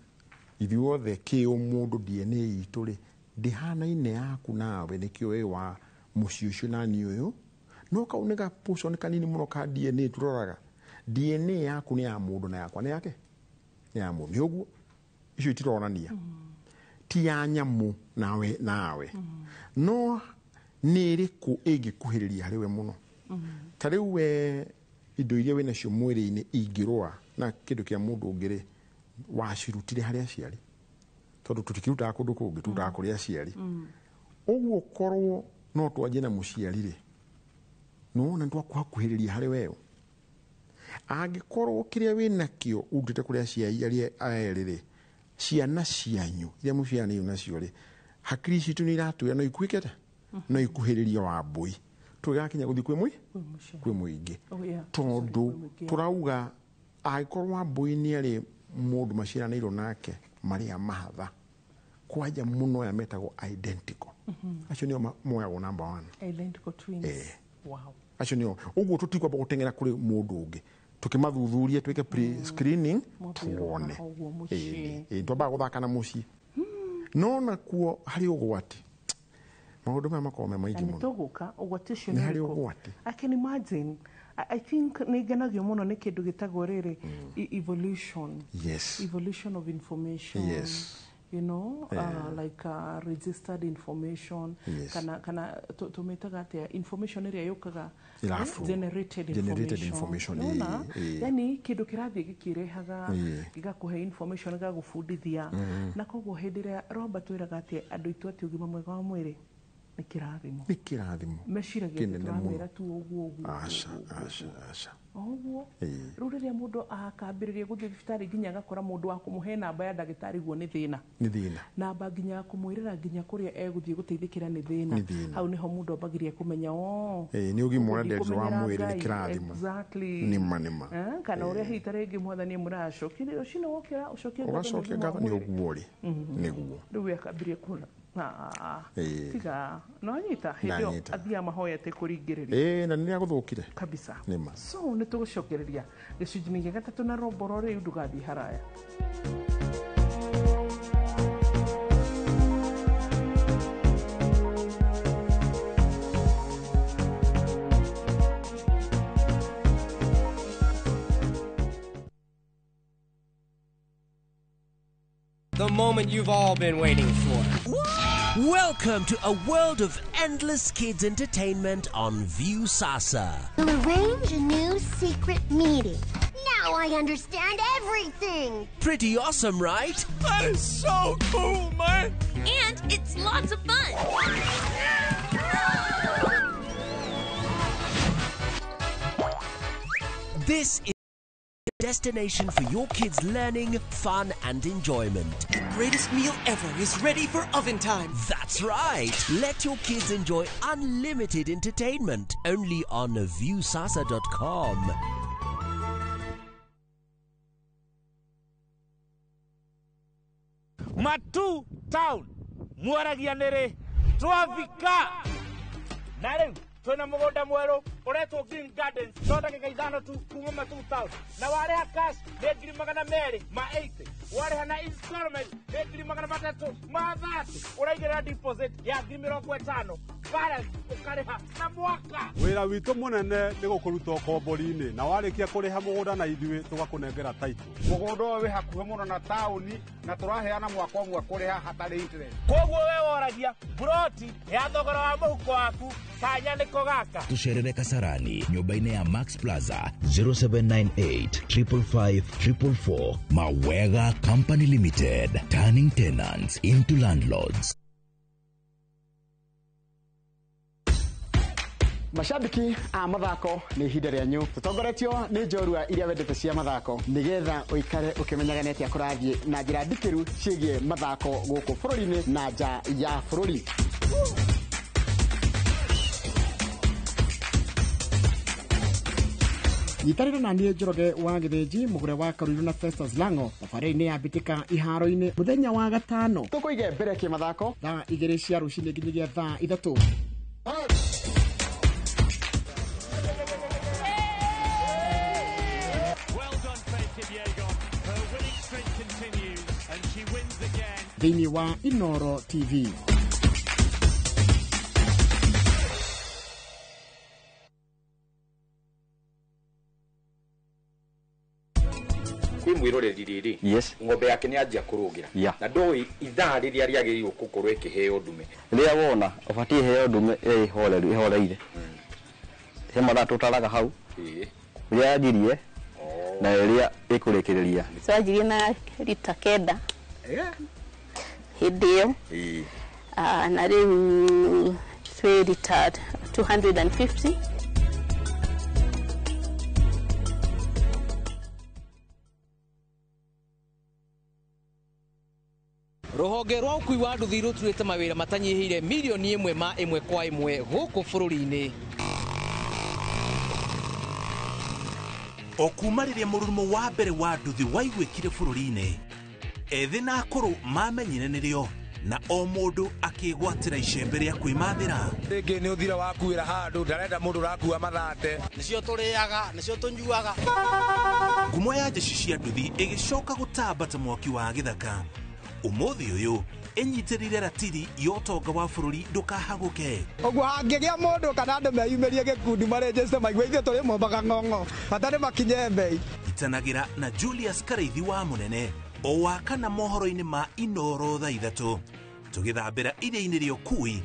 ithuothe kiu mundu DNA itu ri ndihana-ine yaku nawe nikio we wa muci ucio nani uyu no kaunega portion kanini muno ka DNA turoraga DNA yaku ni ya mundu na yakwa ni yake ni ya mundu uguo icio itironania ti ya nyamu nawe no niri ku ingikuhiriria hari we muno tari we indo iria wina cio mwiri-ini ingirwa na kindu kia mundu ungiri wacirutire hari aciari tondu tutikiruta kundu kungi tuta kuri aciari uguo korwo no twanjie na muciari ri no na ndwakuhakuhiriria hari wewe angikorwo kiria wina kio undite kuri aciari aerire ciana cianyu iria muciani nacio ri hakiri citu ni iratuya no ikuikete no ikuhiriria wa mbui tugakinya guthi kwi muingi tondu turauga angikorwo wa mbui ni ari mundu maciranirwo nake maria mahatha kwaja muno ya metagwo identical acio nio moyagwo number 1 identical twins wow acio nio uguo tutikwa gutengera kuri mundu ungi tukimathuthuria twike pre screening tuone twamba guthaka na muci no nakuo hari ugwati maundu maya makome maingi muno tuguka ugwati cio ni hari ugwati I can imagine I think nigenagio muno ni kindu gitagwo riri evolution evolution of information you know like registered information kana tumetaga atia information iria yukaga generated information yani kindu kirathie gikirehaga gigakuhe information gagufundithia na koguo hindiria Robert wiraga atia andu itu ati ugima mwega wa mwiri ni kirathimo meciragia turamwira tu uguo oguo riu riria mundu akambiriria guthie thibitari nginya agakora mundu wa kumuhe namba ya ndagitari guo ni thina namba nginya kumwirira nginya kuria eguthie guteithikira ni thina hau niho mundu ambagiria kumenya ni ugima wa ndeto wa mwiri ni kirathimo nima kana uria hitare ngi mwathani muracokire ucino wokira ucokie ngatho ni uguo ri niguo riu yakambiria kuna tiga no nyita hiyo athia mahoya te kuringiriria na niria guthukire kabisa so ni tugucokereria gicunjini gia gatatu na romboro riu ndugathi haraya The moment you've all been waiting for. Welcome to a world of endless kids entertainment on Viusasa. We'll arrange a new secret meeting. Now I understand everything. Pretty awesome, right? That is so cool, man. And it's lots of fun. This is a destination for your kids' learning, fun, and enjoyment. The greatest meal ever is ready for oven time. That's right. Let your kids enjoy unlimited entertainment only on viusasa.com. Matu town mwaragia nere twafika na riu twina mugunda mweru uretwo Green Gardens ndagika ithano tu kuma Matu town na wareha cash ni 280 wareha na installment ni 330 uraigirira deposit ya 50 balance ukareha na mwaka. Wira witu munene ni gukuruta kombori-ini na warikia kuriha mugunda na ithui tugakunengera title. Mugunda wi hakuhe muno na tauni na turaheana mwaka umwe kuriha hatari interest. Koguo we woragia broti ya thogora wa muhuko waku kanya niko gaka. Tucerere Kasarani nyumba-ini ya Max Plaza 0798 555 444. Mawega Company Limited, turning tenants into landlords. Mashabiki a mathako ni ihinda rĩanyu tutongoretio ni njorua iria wendete cia mathako nigetha uikare ukimenyaga neti akurathie na njira ndikiru ciĩgie mathako gũkũ bũrũri-inĩ na nja ya bũrũri. nyitarira na niĩ Njoroge wa Gĩthĩnji mũgũre wa Karuiru na Festus Lango thabarĩ-inĩ ya mbĩtĩka iharo-inĩ mũthenya wa gatano tũkũige mbere kĩmathako thaa 2 cia rũcinĩ nginyagia thaa 3. Thĩinĩ wa Inoro TV. Kwĩ mwĩroreri rĩrĩ ng'ombe yake nĩ anjia kũrũngira na ndũĩ ithaa rĩrĩa rĩagĩrĩirwo gũkorwo ĩkĩheo ndume. Rĩrĩa wona ũbatiĩ heo ndume ĩhoreire he mathaa tũtaraga hau rĩrĩa yanjirie na rĩrĩa ĩkũrĩkĩrĩria. Yanjirie na rita 9 hĩndĩ ĩyo na rĩu twĩ rita 250. Rũhonge rwa ũkui wa nduthi rũturĩte mawĩra matanyihĩire milioni 1 ma 1 kwa 1 gũkũ bũrũri-inĩ. O kuma rĩrĩa mũrurumo wa mbere wa nduthi waiguĩkire bũrũri-inĩ, ethĩ na akũrũ mamenyire nĩrĩo na o mũndũ akĩgwatĩra icembe rĩa kwĩmathĩra. Rĩngĩ nĩ ũthira wakuĩra handũ ndarenda mũndũ ũrakua mathate. Nĩcio tũrĩaga, nĩcio tũnyuaga. Ngumo ya njeci cia nduthi ĩgĩcoka gũtambata mwaki wa gĩthaka. Ũmũthĩ ũyũ ĩnyitĩrĩire ratiri ya ũtonga wa bũrũri ndũkahagũke. Ũguo hangĩgĩa mũndũ kana andũ meyumĩrie gĩkundi marĩnjĩcite maigua ithuĩ tũrĩ mombaga ng'ong'o hatarĩ makinye mbei. Itanagĩra na Julius Karaithi wa Mũnene o wakana mohoro-inĩ ma Inoro thaa 3 tũgĩthambĩra iria-inĩ rĩa ũkui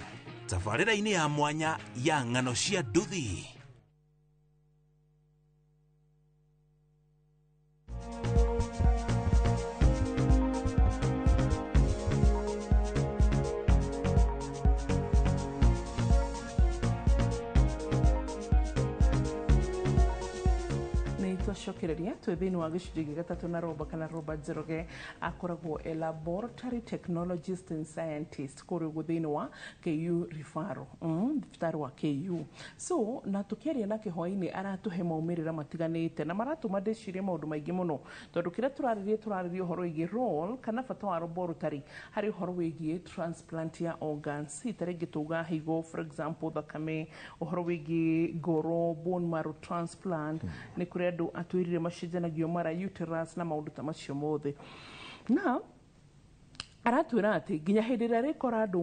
tabarĩra-inĩ ya mwanya ya ng'ano cia nduthi. twacokereria twĩ thĩinĩ wa gĩcunjĩ gĩa gatatũ na Roba kana Robert Njoroge akoragwo laboratory technologist and scientist kũrĩa thĩinĩ wa KU Rifaro thibitarĩ wa KU. So na tũkĩaria nake hwainĩ aratũhe maumĩrĩra matiganĩte na maratũma ndĩcirie maũndũ maingĩ mũno tondũ kĩrĩa tũrarĩria ũhoro wĩgiĩ role kana bata wa laboratory harĩ ũhoro wĩgiĩ transplant ya organs itarĩngĩ tuga higo for example thakame, ũhoro wĩgiĩ ngoro, bone marrow transplant nĩ kũrĩ andũ atwĩrire macenjanagio mara uterus na maũndũ ta macio mothe. Na aratwĩra atĩ nginya hĩndĩ ĩrĩa rĩkora andũ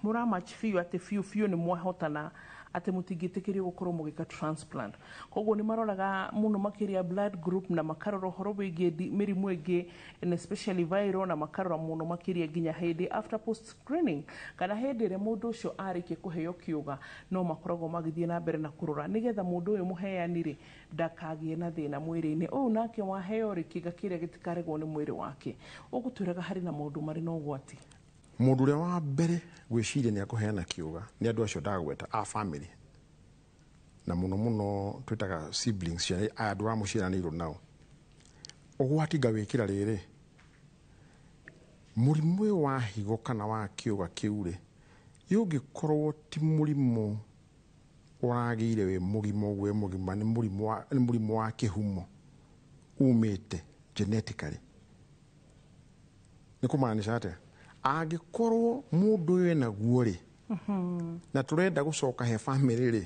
mũramatch biũ atĩ biũ nĩ mwahotana atĩ mũtingĩtĩkĩrio gũkorwo mũgĩka transplant. Koguo nĩ maroraga mũno makĩria blood group na makarora ũhoro wĩgiĩ mĩrimũ ĩngĩ and especially viral na makarora mũno makĩria nginya hĩndĩ after post screening kana hĩndĩ ĩrĩa mũndũ ũcio arĩkia kũheo kĩũga no makoragwo magĩthiĩ na mbere na kũrora nĩgetha mũndũ ũyũ mũheani-rĩ ndakagĩe na thĩna mwĩrĩ-inĩ. Ũyũ nake waheo-rĩ kĩga kĩrĩa gĩtikaregwo nĩ mwĩrĩ wake. Ũgũtwĩraga harĩ na maũndũ marĩ na ũgwati. Mũndũ ũrĩa wa mbere gwĩciria nĩ akũheana kĩũga nĩ andũ acio ndagweta a family na mũno twĩtaga siblings cia andũ a mũciaranĩirwo nao. Ũgwati ngawĩkĩra rĩrĩ, mũrimũ ũyũ wa higo kana wa kĩũga kĩu-rĩ yũngĩkorwo ti mũrimũ ũragĩire wĩ mũgima ũguo wĩ mũgima nĩ mũrimũ wa kĩhumo umĩte genetically, nĩ kũmaanisha atĩa angĩkorwo mũndũ ũyũ naguo-rĩ na tũrenda gũcoka he family-rĩ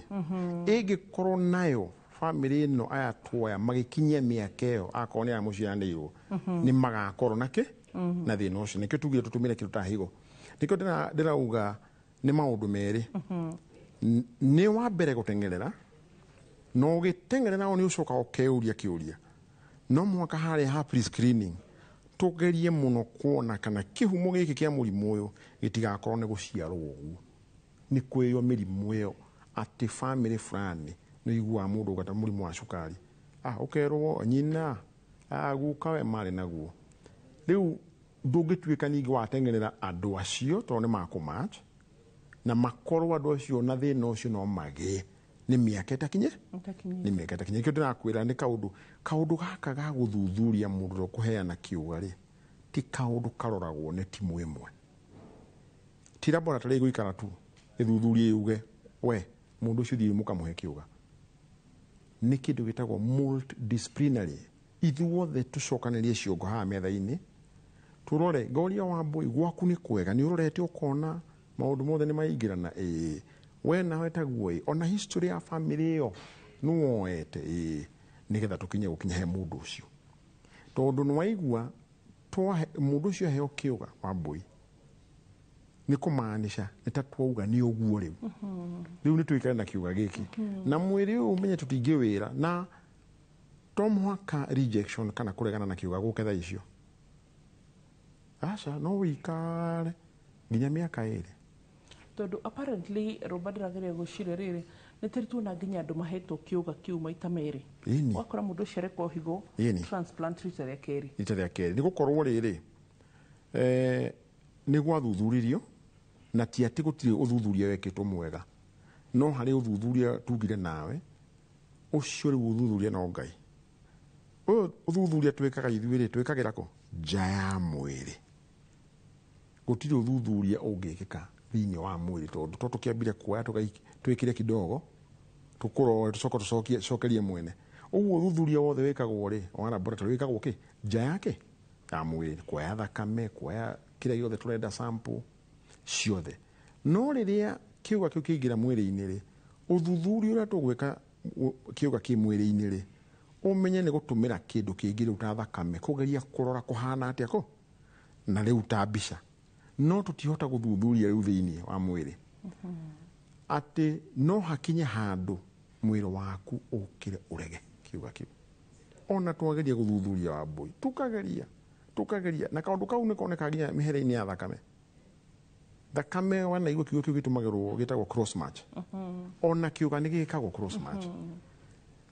ĩngĩkorwo nayo family ĩno aya tuoya magĩkinyia mĩaka ĩyo akorwo nĩ amũciaranĩirwo nĩ magakorwo nakĩ na thĩna ũcio. Nĩkĩo tugire tũtũmĩre kĩndũ ta higo. Nĩkĩo ndĩrauga nĩ maũndũ merĩ, nĩ wa mbere gũteng'erera no gĩteng'erera nĩ ũcoka ũkeuria kĩũria no mwaka harĩa ha pre-screening tũgerie mũno kuona kana kĩhumo gĩkĩ kĩa mũrimũ ũyũ gĩtigakorwo nĩ gũciarwo ũguo, nĩ kwĩyo mĩrimũ ĩyo atĩ family fulani nĩ iguaga mũndũ gata mũrimũ wa cukari ũkerwo nyina guka we marĩ naguo. Rĩu ndũngĩtuĩka ningĩ wateng'erera andũ acio tondũ nĩ makũmatch na makorwo andũ acio na thĩna ũcio no magĩe nĩ mĩaka ĩtakinye nĩ mĩaka ĩtakinye. Nĩkĩo ndĩrakwĩra nĩ kaũndũ gaka ga gũthuthuria mũndũ kũheana kĩũga-rĩ ti kaũndũ karoragwo nĩ timu ĩmwe, ti laboratory ĩgũikara tu ĩthuthurie yuge we mũndũ ũcio thiĩ mũkamũhe kĩũga. nä kä ndå gä tagwo multidisciplinary. Ithuothe tå cokanä ciongo haha metha-inä tå rore Ngoria Wambui gwaku nä kwega nä å rorete å kona maå ndå mothe nä maingä rana we nawe taguo ona history ya family ĩyo nä woete nä getha tå kinye gå kinya he må ndå å cio tondå nä waigua må ndå å cio aheo kä å ga Wambui nä kå maanisha nä ta twauga nä å guo rä u rä u nä tå ikare na kä å ga gä kä na mwä rä å menye tå tingä wä ra na to mũhaka rejection kana kå regana na kä å ga gå ke tha icio aca no wä ikare nginya mä aka ä rä tondu apparently Robert ndirageria gwiciria riri nä tä tuona nginya andå mahetwo kä å ga kä u maita merä wakora må ndå å cio arekwo higo transplant rita rä a kerä nä gå korwo rä rä nä gwathuthuririo na ti atä gå tirä å thuthuria wekä two mwega no harä å thuthuria tugire nawe å cio rä u å thuthuria no Ngai å yå å thuthuria twä kaga ithuä rä twä kagä ra kå nja ya mwä rä gå tirä å thuthuria å ngä kä ka thä-inä wa mwä rä tondå to tå kä ambire kuoya twä kä re kidogo tå kå roe tå coka tå cokerie mwene å guo å thuthuria wothe wä kagwo rä wa laboratory wä kagwo kä nja yake ya mwä rä kuoya thakame kuoya kä rä a gä othe tå renda sample ciothe no rä rä a kä å ga kä u kä ingä ra mwä rä-inä rä å thuthuria å rä a tå gwä ka kä å ga kä mwä rä-inä rä å menye nä gå tå mä ra kä ndå kä ngä rä u ta thakame kå geria kå rora kå hana atä ako na rä u ta mbica no tå tihota gå thuthuria rä u thä-inä wa mwä rä atä no hakinye handå mwä rä waku å kä re å rege kä å ga kä u ona twageria gå thuthuria Wambui tukageria na kaundu kau nä koneka nginya mä here-inä ya thakame wanaigua kiugo kä u gä tå magä rwo gä tagwo cross match ona kä å ga nä gä kagwo cross match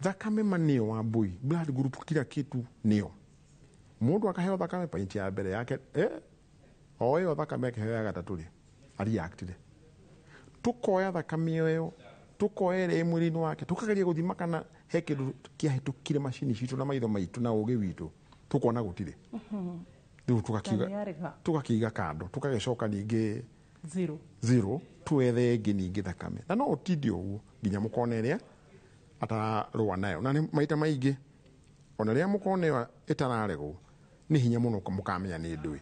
thakame ma nä yo Wambui blood group kila kitu nä yo må ndå akaheo thakame painti ya mbere yake o ä yo thakame akiheo ya gatatå rä ariaktire tå koya thakame ä yo tå koya ä mwä rä-inä wake tå kageria gå thima kana he kä ndå kä ahä tå kire macini citå na maitho maitå na å gä witå tå kona gå tirä rä u tå gakä kando tå gagecoka ningä zero twethe ngä ningä thakame na no å tinde å guo nginya må kona ä rä a atararå nayo na maita maingä ona rä a må kona ä yo ä tararegwo nä hinya må no må kamenya nä ndå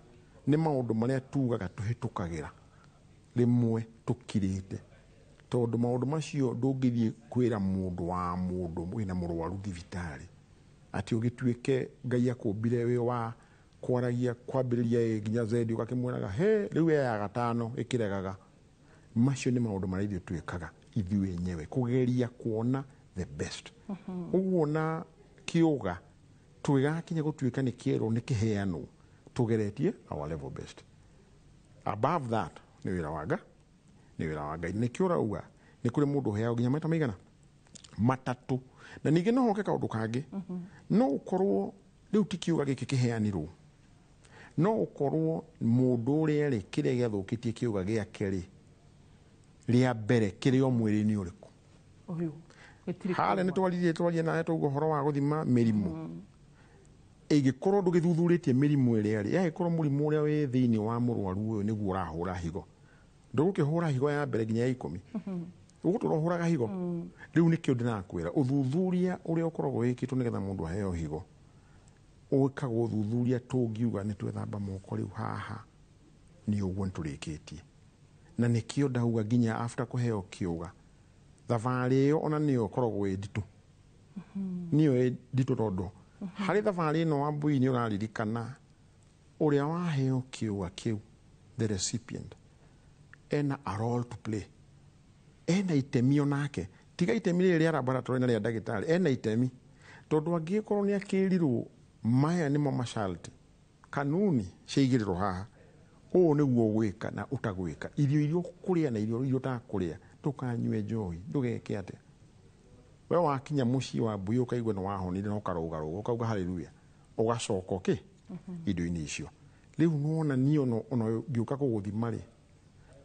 nä maå ndå marä a tugaga tå hä tå kagä ra rä mwe tå kirä te tondå maå ndå macio ndå ngä thiä kwä ra må ndå wa må ndå wä na må rwaru thibitarä atä å gä tuä ke Ngai akå mbire wä wa kwaragia kwambä rä ria nginya zendi å gakä mweraga he rä u ya gatano ä kä regaga macio nä maå ndå marä a ithuä twä kaga ithuä nyewe kå geria kuona the best å guo na kä å ga twä gakinya gå tuä ka nä kä erwo nä kä heanwo tå geretie our level best above that nä wä ra wa Ngai nä kä å rauga nä kå rä må ndå å heagwo nginya maita maigana matatå na ningä no hoke kaå ndå kangä no å korwo rä u ti kä å ga gä kä kä heanirwo no å korwo må ndå å rä a rä kä rä a gä athå kä tie kä å ga gä ake rä rä a mbere kä rä o mwä rä-inä å rä kå harä nä twaririe nawe tauga å horo wa gå thima mä rimå ä gä korwo ndå gä thuthurä tie mä rimå ä rä a rä yagä korwo må rimå å rä a wä thä-inä wa må rwaru å yå nä guo å rahå ra higo ndå gå kä hå ra higo ya mbere nginya ya 10 å gå tå ra å hå raga higo rä u nä kä o ndä nakwä ra å thuthuria å rä a å koragwo wä kä two nä getha må ndå aheo higo å kagwo å thuthuria tå ngiuga nä twethamba moko rä u haha nä å guo nä tå rä kä tie na nä kä o ndauga nginya after kå heo kä å ga thabarä ä yo ona nä yo koragwo ä nditå nä yo ä nditå tondå harä thabarä ä no Wambui nä å raririkana å rä a waheo kä å ga kä u the recipient ena a role to play ena itemi onake tiga itemi rä rä a laboratory na rä a ndagätarä ena itemi tondå angä korwo nä akä rirwo maya nä mo masharti kanuni ciaigä rä rwo haha å nä guo gwä ka na å tagwä ka irio iria å kå rä a na irio iria å takå rä a ndå kanyue njohi ndå geke atä we wakinya må ciä wa mbui å kaigua nä wahonire na å karå å kauga haleluya å gacoka kä indo-inä icio rä u nona niä ona ngä å ka kå gå thima rä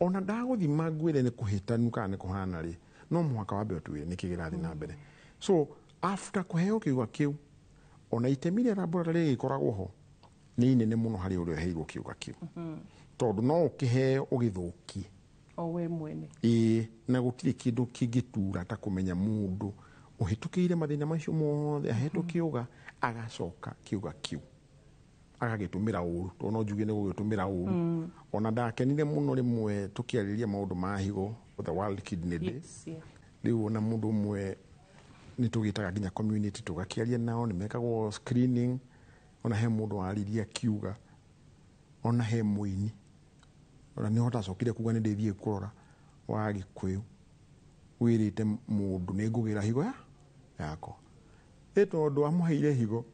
ona ndagå thima ngwä re nä kå hä tanu kana nä kå hana rä no mwaka wa mbere twä nä kä gä rathiä na mbere so after kå heo kä uga kä u ona itemi rä a laboratory rä gä koragwo ho nä inene må no harä å rä a heirwo kä uga kä u tondå no å kä heo å gä thå kie o we mwene na gå tirä kä ndå kä ngä tura ta kå menya må ndå uhitukiire mathina macio mothe ahetwo kiuga agacoka kiuga kiu agagitumira uru to no njuge ni gugitumira uru ona ndakenire muno rimwe tukiariria maundu ma higo the World Kidney Day riu ona mundu mwe ni tugitaga nginya community tugakiaria nao ni mekagwo screening ona he mundu ariria kiuga ona he muini ona ni hota cokire kuga ni ndithie kurora wa Gikuyu wirite mundu ni ngugira higo yako tondu amuheire higo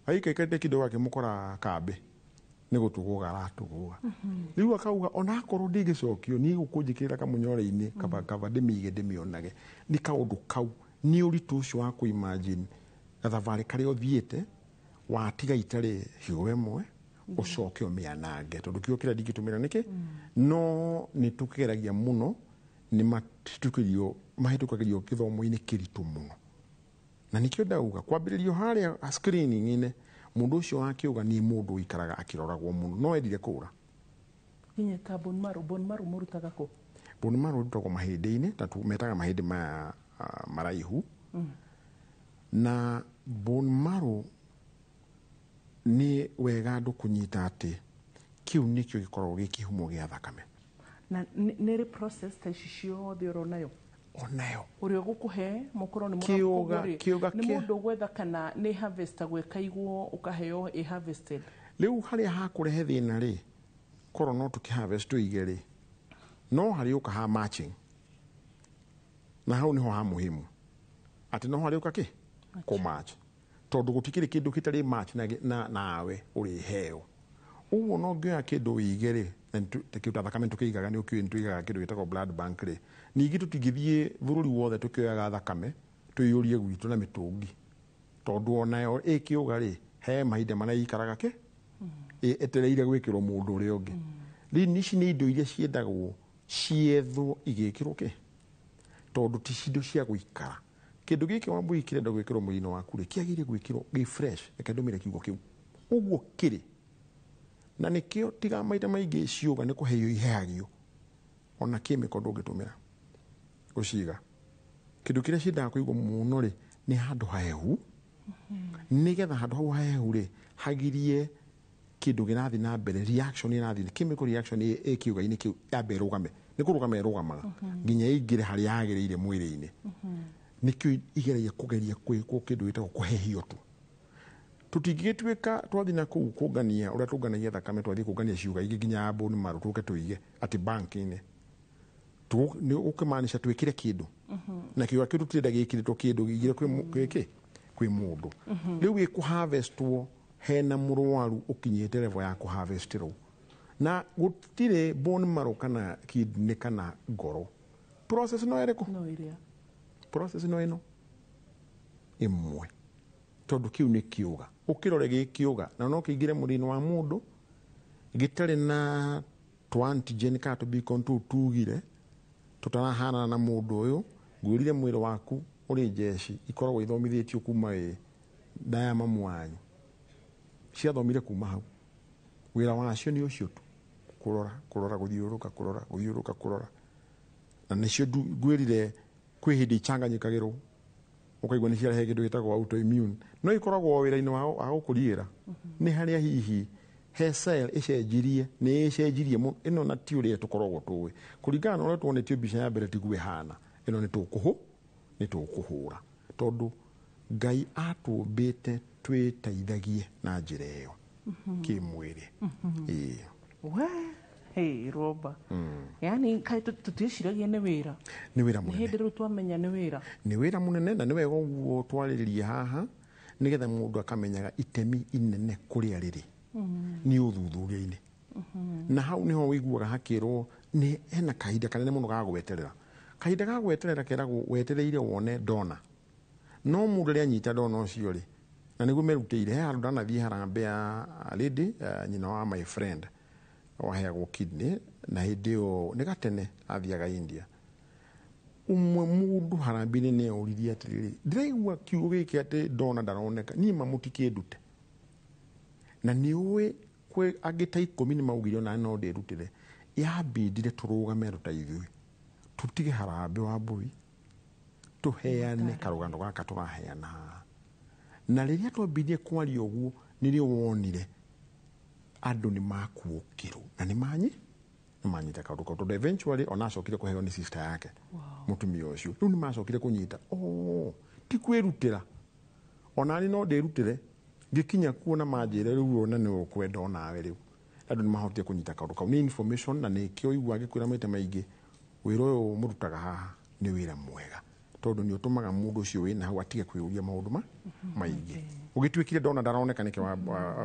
aikekete kido wake mukora kambe ni gutuguga aratuguga riu akauga ona akorwo ndigicokio ni gukunjikira kamunyore-ini kaba ndimige ndimionage ni kaundu kau ni uritu ucio wa kuimagine gathabari kari othiite watiga itari higo emwe ucoke umianange tondu kio kira ndigitumira niki no ni tukigeragia muno ni mahitukagirio kithomo-ini kiritu muno na nikio ndauga kwambiririo haria screening ine mundu ucio wakiuga ni mundu ikaraga akiroragwo muno no endire kura nginya ta bone marrow murutaga ko bone marrow rutagwo mahindi-ini tatu metaga mahindi maraihu na bone marrow ni wega andu kunyita ati kiu nikio gikoragwo gikihumo gia thakame na nere process ta ici ciothe uronayo onayo uri gukuhe mukoro ni kiuga ni mundu gwetha kana ni harvester gwekaigwo ukaheo i harvested riu haria hakurehe thina ri koro no tuki harvest tuige ri no hari ukaha matching na hau niho ha muhimu ati no hari ukaki ko match tondu gutikiri kindu kitari match na nawe uri heo uwo no ngioya kindu uige ri tukiuta thakame tukiigaga ni ukio tuigaga kindu gitagwo blood bank ri ningi tutigithie bururi wothe tukioyaga thakame tuyurie gwitu na mitungi tondu onayo ikiuga ri he mahinda maria ikaraga ke etereire gwikirwo mundu uri ungi ri nici ni indo iria ciendagwo ciethwo igikirwo ke tondu ti cindo cia guikara kindu giki wambu ikirenda gwikirwo mwiri waku ri kiagire gwikirwo gi fresh ekendumire kiugo kiu uguo kiri na nikio tiga maita maingi ciuga ni kuheyo iheagio ona chemical ndungitumira guciga kindu kiria ciendaga kuigwo muno ri ni handu hahehu nigetha handu hau hahehu ri hagirie kindu girathi na mbere reaction irathi chemical reaction ikiuga-ini kiu yambe rugame ni kurugama irugamaga nginya ingire hari yagirire mwiri-ini nikio igereria kugeria kwikwo kindu gitagwo kuhehio tu tutingituika twathi na kuu kungania uria tunganagia thakame twathi kungania ciuga ingi nginya bone marrow tuke tuige ati bank-ini ni ukimaanisha twikire kindu na kiuga kiu tutirenda gikiritwo kindu gigire kwi mundu riu giku harvestwo hena murwaru ukinyite level ya ku harvestirwo na gutire bone marrow kana kidney kana ngoro process no ereko no iria process no ino imwe tondu kiu ni kiuga ukirore gikiuga na no kigire murino wa mundu gitari na antigen ka to be control tugire tutarahana na mundu uyu ngurire mwiri waku uri jeshi ikoragwo ithomithitio kuma dayama mwanyu ciathomire kuma hau wira wacio ni ucio tu kurora guthiuruka kurora na nicio ngwirire kwi hindi changanyikagirwo ukaigwa ni ciarehe kindu gitagwo autoimmune no ikoragwo wira-ini wa gukuriira ni haria hihi he cell icenjirie ni icenjirie ino na ti uria tukoragwo tuwi kuringana na uria tuonetio mbica ya mbere tiguo ihana ino ni tukuhura tondu Ngai atumbite twiteithagie na njira iyo kimwiri we hey roba yani kai tutishiragia ni wira munene hindi ru twamenya ni wira munene na ni wega uguo twariririe haha nigetha mundu akamenyaga itemi inene kuria riri ni uthuthuria-ini na hau niho wiguaga hakirwo ni hena kahinda kanene muno ga gweterera keragwo wetereire wone dona no mundu ria nyita dona ucio ri na niguo merutire he handu ndanathie harambe ya lady nyina wa my friend waheagwo kidney na hindi iyo ni gatene athiaga India umwe mundu harambini ni auririe atiriri ndiraigua kiugo giki ati dona ndaroneka ni mamutikindute na ni uwe kwe agita 10 ni maugire na no ndirutire yabindire turugame rutaithwe tutige harambe wa mbui tuheane karugano gaka turaheana na riria twambirie kwaria uguo nirio wonire andu ni makuukiru na ni manyita kaundu kau tondu eventually ona acokire kuheo ni sister yake mutumia ucio riu ni macokire kunyita ti kwirutira onani no ndirutire ngikinya kuona manjire riu ona ni ukwenda onawe riu andu ni mahotire kunyita kaundu kau ni information na ni kio igua gikwira maita maingi wira uyu murutaga haha ni wira mwega tondu ni utumaga mundu ucio wina hau atige kwiuria maundu maingi ugitwikire ndona ndaroneka niki wa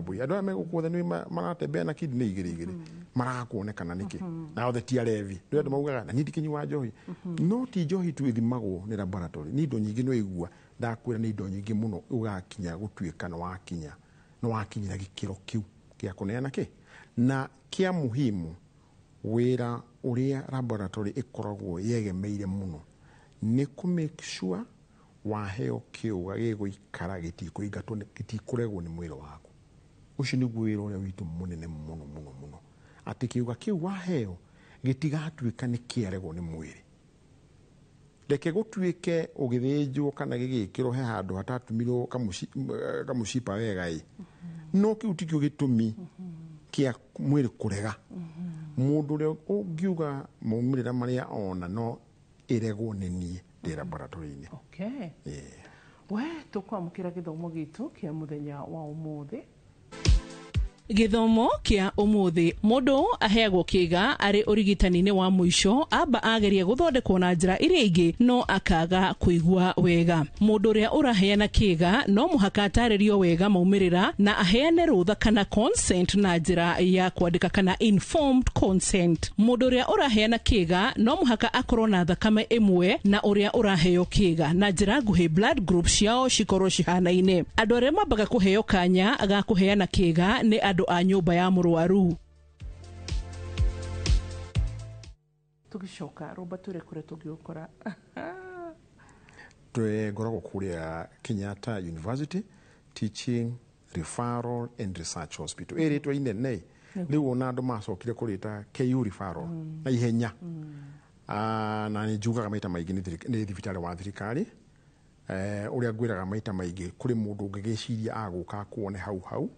bui andu megukutha ni maratembea na kidney igiri marakuonekana niki na othe ti arevi ndio andu maugaga na nindi kinyi wa njohi no ti njohi tu ithimagwo ni laboratory ni indo nyingi no igua ndakwira ni indo nyingi muno ugakinya gutwika no wakinyira gikiro kiu kia kuneana ki na kia muhimu wira uria laboratory ikoragwo yegemeire muno ni ku make sure waheo kiuga giguikara gitikuingatwo gitikuregwo ni mwiri waku ucio niguo wira uria witu munene muno ati kiuga kiu waheo gitigatwika ni kiaregwo ni mwiri reke gutwike ugithinjwo kana gigikirwo he handu hatatumirwo kamucipa wega no kiu tikio gitumi kia mwiri kurega mundu ria ungiuga maumirira maria ona no iregwo ni nie ndi laboratory-ini. Okay. We tukwamukira githomo gitu kia muthenya wa umuthi. Githomo kia umuthi mundu aheagwo kiga ari urigitani-ini wa muico amba ageria guthondekwo na njira iria ingi no akaga kuigua wega. Mundu ria uraheana kiga no muhaka ataririo wega maumirira na aheane rutha kana consent na njira ya kwandika kana informed consent. Mundu ria uraheana kiga no muhaka akorwo na thakame imwe na uria uraheo kiga na njira nguhi blood group ciao cikorwo cihanaine. Andu aria mambaga kuheo kanya aga kuheana kiga ni andu a nyumba ya murwaru. Tugishoka roba ture kure tugiukora ngoragwo kuria Kenyatta University Teaching Referral and Research Hospital eritwa inene riu ona andu macokire kurita KU referral na ihenya na ni njugaga maita maingi ni thibitari wa thirikari uria ngwiraga maita maingi kuri mundu ungigiciria aguka kuone hau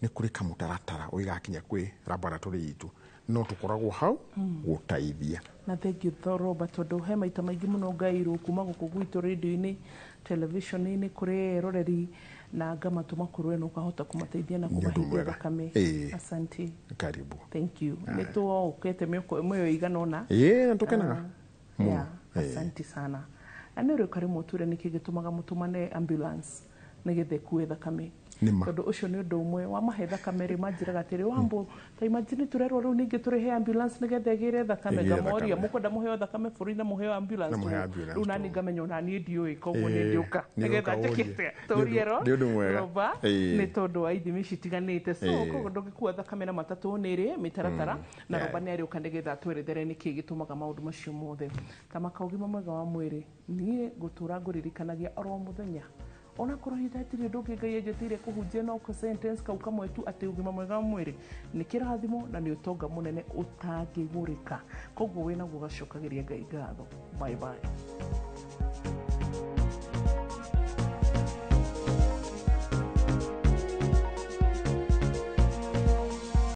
ni kuri kamutaratara uigakinya kwi laboratory itu no tukoragwo hau gutaithia na thank you Thoroba tondu he maita maingi muno ngairwo kuma guku gwitu radio-ini television-ini kuri roreri na ngamatuma kurwe no kahota kumateithia na kumahithia thakame. Asante, karibu, thank you. Nito ukete myo iganona na tukenaga asante sana anero kari muture nikigitumaga mutumane ambulance nigethe kuwe thakame tondu ucio ni undu umwe wa mahetha kameri manjiraga atiri wambo ta imagine turerwo riu ningi turihe ambulance nigethe gire thakame ngamoria mukwenda muheo thakame buri na muheo ambulance riu nani ngamenya ona ni ndiui koguo ni ndiuka nigetha njikite turiero roba ni tondu wa ithimi citiganite so koguo ndungikua thakame na matatu niri mitaratara na roba ni ariuka nigetha twerethere niki gitumaga maundu macio mothe kama kaugima mwega wa mwiri nie gutura nguririkanagia oro muthenya ona kurohita tiri ndugi ngai ejetire kuhunjia no ko sentence kau kamwe tu ati ugima mwega mwiri ni kirathimo na ni utonga munene utangigurika koguo wina gugacokagiria ngai ngatho bye bye.